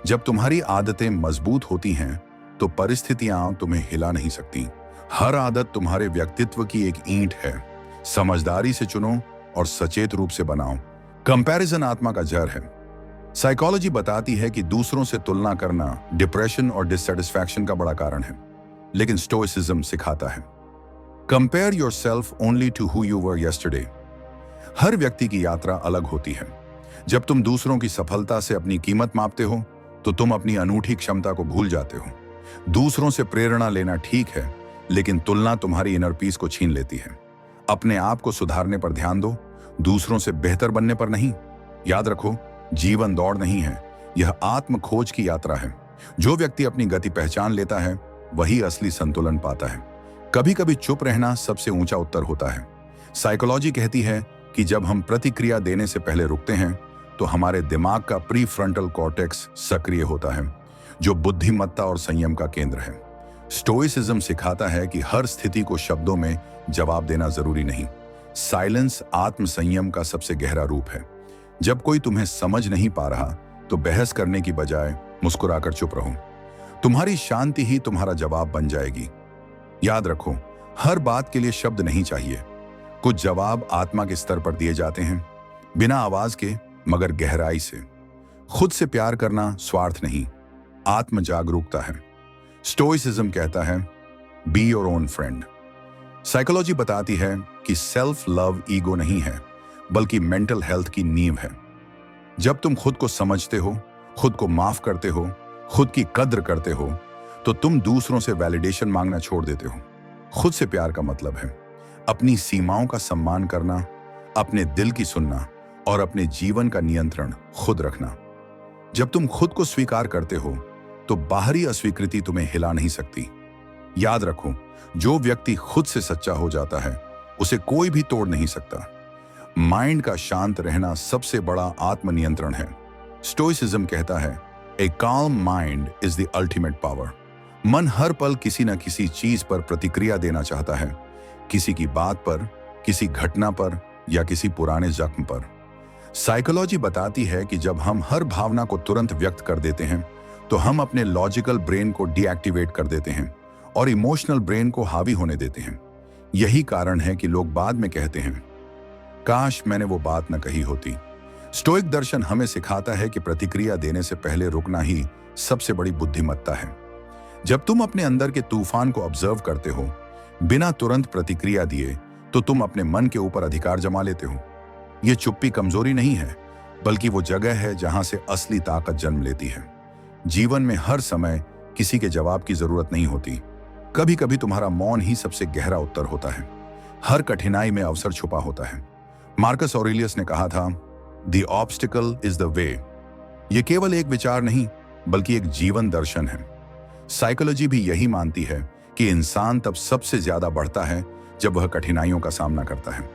जब तुम्हारी आदतें मजबूत होती हैं, तो परिस्थितियां तुम्हें हिला नहीं सकती। हर आदत तुम्हारे व्यक्तित्व की एक ईंट है। समझदारी से चुनो और सचेत रूप से बनाओ। कंपैरिजन आत्मा का जहर है। साइकोलॉजी बताती है कि दूसरों से तुलना करना डिप्रेशन और डिससैटिस्फैक्शन का बड़ा कारण है, लेकिन स्टोइसिज्म सिखाता है, compare yourself only to who you were yesterday. हर व्यक्ति की यात्रा अलग होती है। जब तुम दूसरों की सफलता से अपनी कीमत मापते हो, तो तुम अपनी अनूठी क्षमता को भूल जाते हो। दूसरों से प्रेरणा लेना ठीक है, लेकिन तुलना तुम्हारी इनर पीस को छीन लेती है। अपने आप को सुधारने पर ध्यान दो, दूसरों से बेहतर बनने पर नहीं। याद रखो, जीवन दौड़ नहीं है, यह आत्म खोज की यात्रा है। जो व्यक्ति अपनी गति पहचान लेता है, वही असली संतुलन पाता है। कभी कभी चुप रहना सबसे ऊंचा उत्तर होता है। साइकोलॉजी कहती है कि जब हम प्रतिक्रिया देने से पहले रुकते हैं, तो हमारे दिमाग का प्रीफ्रंटल कॉर्टेक्स सक्रिय होता है, जो बुद्धिमत्ता और संयम का केंद्र है। स्टोइसिज्म सिखाता है कि हर स्थिति को शब्दों में जवाब देना जरूरी नहीं। साइलेंस आत्म संयम का सबसे गहरा रूप है। जब कोई तुम्हें समझ नहीं पा रहा, तो बहस करने की बजाय मुस्कुराकर चुप रहो। तुम्हारी शांति ही तुम्हारा जवाब बन जाएगी। याद रखो, हर बात के लिए शब्द नहीं चाहिए। कुछ जवाब आत्मा के स्तर पर दिए जाते हैं, बिना आवाज के मगर गहराई से। खुद से प्यार करना स्वार्थ नहीं, आत्म जागरूकता है। स्टोइसिज्म कहता है, be your own friend. Psychology बताती है कि सेल्फ लव ईगो नहीं है, बल्कि मेंटल हेल्थ की नींव है। जब तुम खुद को समझते हो, खुद को माफ करते हो, खुद की कद्र करते हो, तो तुम दूसरों से वैलिडेशन मांगना छोड़ देते हो। खुद से प्यार का मतलब है अपनी सीमाओं का सम्मान करना, अपने दिल की सुनना और अपने जीवन का नियंत्रण खुद रखना। जब तुम खुद को स्वीकार करते हो, तो बाहरी अस्वीकृति तुम्हें हिला नहीं सकती। याद रखो, जो व्यक्ति खुद से सच्चा हो जाता है उसे कोई भी तोड़ नहीं सकता। माइंड का शांत रहना सबसे बड़ा आत्मनियंत्रण है। स्टोइसिज्म कहता है, ए calm mind is the ultimate power. मन हर पल किसी न किसी चीज पर प्रतिक्रिया देना चाहता है, किसी की बात पर, किसी घटना पर या किसी पुराने जख्म पर। साइकोलॉजी बताती है कि जब हम हर भावना को तुरंत व्यक्त कर देते हैं तो हम अपने लॉजिकल ब्रेन को डीएक्टिवेट कर देते हैं और इमोशनल ब्रेन को हावी होने देते हैं। यही कारण है कि लोग बाद में कहते हैं, काश मैंने वो बात न कही होती। स्टोइक दर्शन हमें सिखाता है कि प्रतिक्रिया देने से पहले रुकना ही सबसे बड़ी बुद्धिमत्ता है। जब तुम अपने अंदर के तूफान को ऑब्जर्व करते हो बिना तुरंत प्रतिक्रिया दिए, तो तुम अपने मन के ऊपर अधिकार जमा लेते हो। यह चुप्पी कमजोरी नहीं है, बल्कि वो जगह है जहां से असली ताकत जन्म लेती है। जीवन में हर समय किसी के जवाब की जरूरत नहीं होती। कभी कभी तुम्हारा मौन ही सबसे गहरा उत्तर होता है। हर कठिनाई में अवसर छुपा होता है। मार्कस ऑरेलियस ने कहा था, the obstacle is the way. यह केवल एक विचार नहीं, बल्कि एक जीवन दर्शन है। साइकोलॉजी भी यही मानती है कि इंसान तब सबसे ज्यादा बढ़ता है जब वह कठिनाइयों का सामना करता है।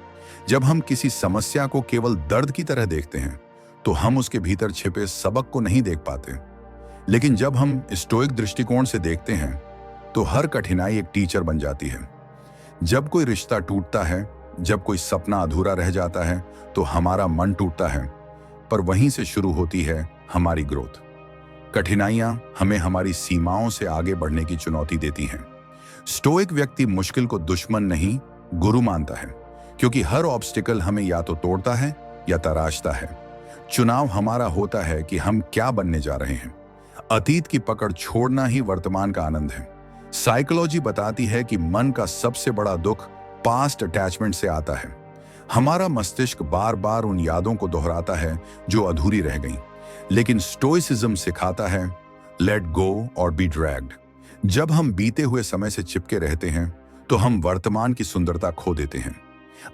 जब हम किसी समस्या को केवल दर्द की तरह देखते हैं तो हम उसके भीतर छिपे सबक को नहीं देख पाते। लेकिन जब हम स्टोइक दृष्टिकोण से देखते हैं तो हर कठिनाई एक टीचर बन जाती है। जब कोई रिश्ता टूटता है, जब कोई सपना अधूरा रह जाता है, तो हमारा मन टूटता है, पर वहीं से शुरू होती है हमारी ग्रोथ। कठिनाइयां हमें हमारी सीमाओं से आगे बढ़ने की चुनौती देती हैं। स्टोइक व्यक्ति मुश्किल को दुश्मन नहीं, गुरु मानता है, क्योंकि हर ऑब्स्टिकल हमें या तो तोड़ता है या तराशता है। चुनाव हमारा होता है कि हम क्या बनने जा रहे हैं। अतीत की पकड़ छोड़ना ही वर्तमान का आनंद है। साइकोलॉजी बताती है कि मन का सबसे बड़ा दुख पास्ट अटैचमेंट से आता है। हमारा मस्तिष्क बार बार उन यादों को दोहराता है जो अधूरी रह गईं। लेकिन स्टोइसिज्म सिखाता है, लेट गो और बी ड्रैग्ड। जब हम बीते हुए समय से चिपके रहते हैं तो हम वर्तमान की सुंदरता खो देते हैं।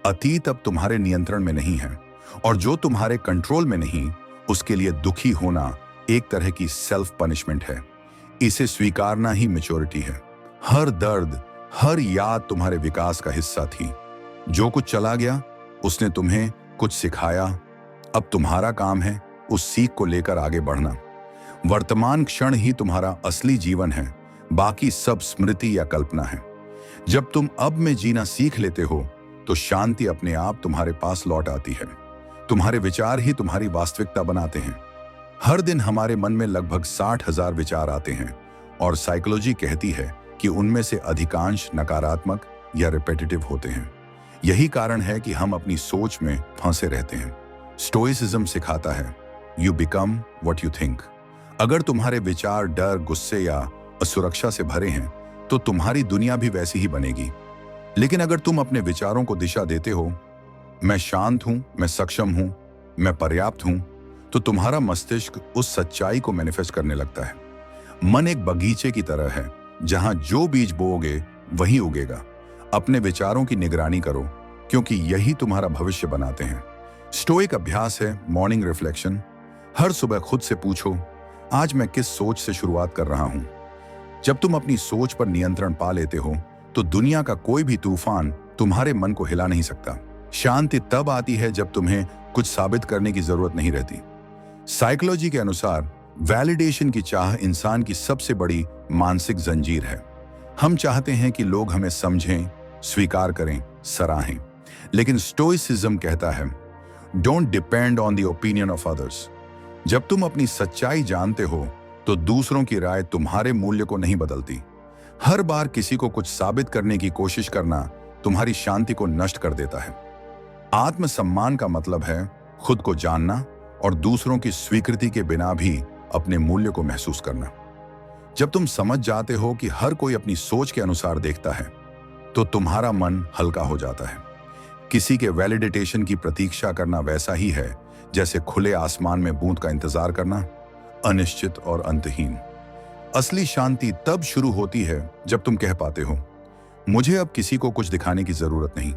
अतीत अब तुम्हारे नियंत्रण में नहीं है, और जो तुम्हारे कंट्रोल में नहीं, उसके लिए दुखी होना एक तरह की सेल्फ पनिशमेंट है। इसे स्वीकारना ही मैच्योरिटी है। हर दर्द, हर याद तुम्हारे विकास का हिस्सा थी। जो कुछ चला गया उसने तुम्हें कुछ सिखाया। अब तुम्हारा काम है उस सीख को लेकर आगे बढ़ना। वर्तमान क्षण ही तुम्हारा असली जीवन है, बाकी सब स्मृति या कल्पना है। जब तुम अब में जीना सीख लेते हो तो शांति अपने आप तुम्हारे पास लौट आती है। तुम्हारे विचार ही तुम्हारी वास्तविकता बनाते हैं। हर दिन हमारे मन में लगभग 60,000 विचार आते हैं, और साइकोलॉजी कहती है कि उनमें से अधिकांश नकारात्मक या रिपीटेटिव होते हैं। यही कारण है कि हम अपनी सोच में फंसे रहते हैं। स्टोइसिज्म सिखाता है, you become what you think. अगर तुम्हारे विचार डर, गुस्से या असुरक्षा से भरे हैं तो तुम्हारी दुनिया भी वैसी ही बनेगी। लेकिन अगर तुम अपने विचारों को दिशा देते हो, मैं शांत हूं, मैं सक्षम हूं, मैं पर्याप्त हूं, तो तुम्हारा मस्तिष्क उस सच्चाई को मैनिफेस्ट करने लगता है। मन एक बगीचे की तरह है, जहां जो बीज बोओगे वही उगेगा। अपने विचारों की निगरानी करो, क्योंकि यही तुम्हारा भविष्य बनाते हैं। स्टोइक अभ्यास है मॉर्निंग रिफ्लेक्शन। हर सुबह खुद से पूछो, आज मैं किस सोच से शुरुआत कर रहा हूं। जब तुम अपनी सोच पर नियंत्रण पा लेते हो तो दुनिया का कोई भी तूफान तुम्हारे मन को हिला नहीं सकता। शांति तब आती है जब तुम्हें कुछ साबित करने की जरूरत नहीं रहती। साइकोलॉजी के अनुसार वैलिडेशन की चाह इंसान की सबसे बड़ी मानसिक जंजीर है। हम चाहते हैं कि लोग हमें समझें, स्वीकार करें, सराहें। लेकिन स्टोइसिज्म कहता है, don't depend on the opinion of others. जब तुम अपनी सच्चाई जानते हो तो दूसरों की राय तुम्हारे मूल्य को नहीं बदलती। हर बार किसी को कुछ साबित करने की कोशिश करना तुम्हारी शांति को नष्ट कर देता है। आत्मसम्मान का मतलब है खुद को जानना और दूसरों की स्वीकृति के बिना भी अपने मूल्य को महसूस करना। जब तुम समझ जाते हो कि हर कोई अपनी सोच के अनुसार देखता है तो तुम्हारा मन हल्का हो जाता है। किसी के वैलिडेशन की प्रतीक्षा करना वैसा ही है जैसे खुले आसमान में बूंद का इंतजार करना, अनिश्चित और अंतहीन। असली शांति तब शुरू होती है जब तुम कह पाते हो, मुझे अब किसी को कुछ दिखाने की जरूरत नहीं।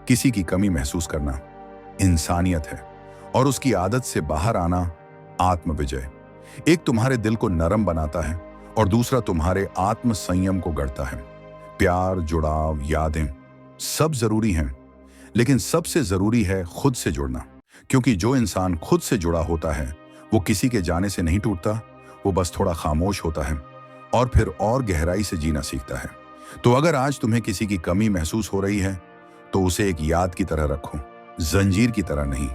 किसी की कमी महसूस करना इंसानियत है, और उसकी आदत से बाहर आना आत्मविजय। एक तुम्हारे दिल को नरम बनाता है और दूसरा तुम्हारे आत्म संयम को गढ़ता है। प्यार, जुड़ाव, यादें सब जरूरी हैं, लेकिन सबसे जरूरी है खुद से जुड़ना। क्योंकि जो इंसान खुद से जुड़ा होता है वो किसी के जाने से नहीं टूटता, वो बस थोड़ा खामोश होता है और फिर और गहराई से जीना सीखता है। तो अगर आज तुम्हें किसी की कमी महसूस हो रही है तो उसे एक याद की तरह रखो, जंजीर की तरह नहीं।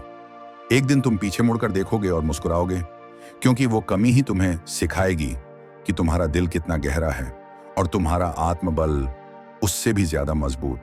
एक दिन तुम पीछे मुड़कर देखोगे और मुस्कुराओगे, क्योंकि वो कमी ही तुम्हें सिखाएगी कि तुम्हारा दिल कितना गहरा है और तुम्हारा आत्मबल उससे भी ज्यादा मजबूत।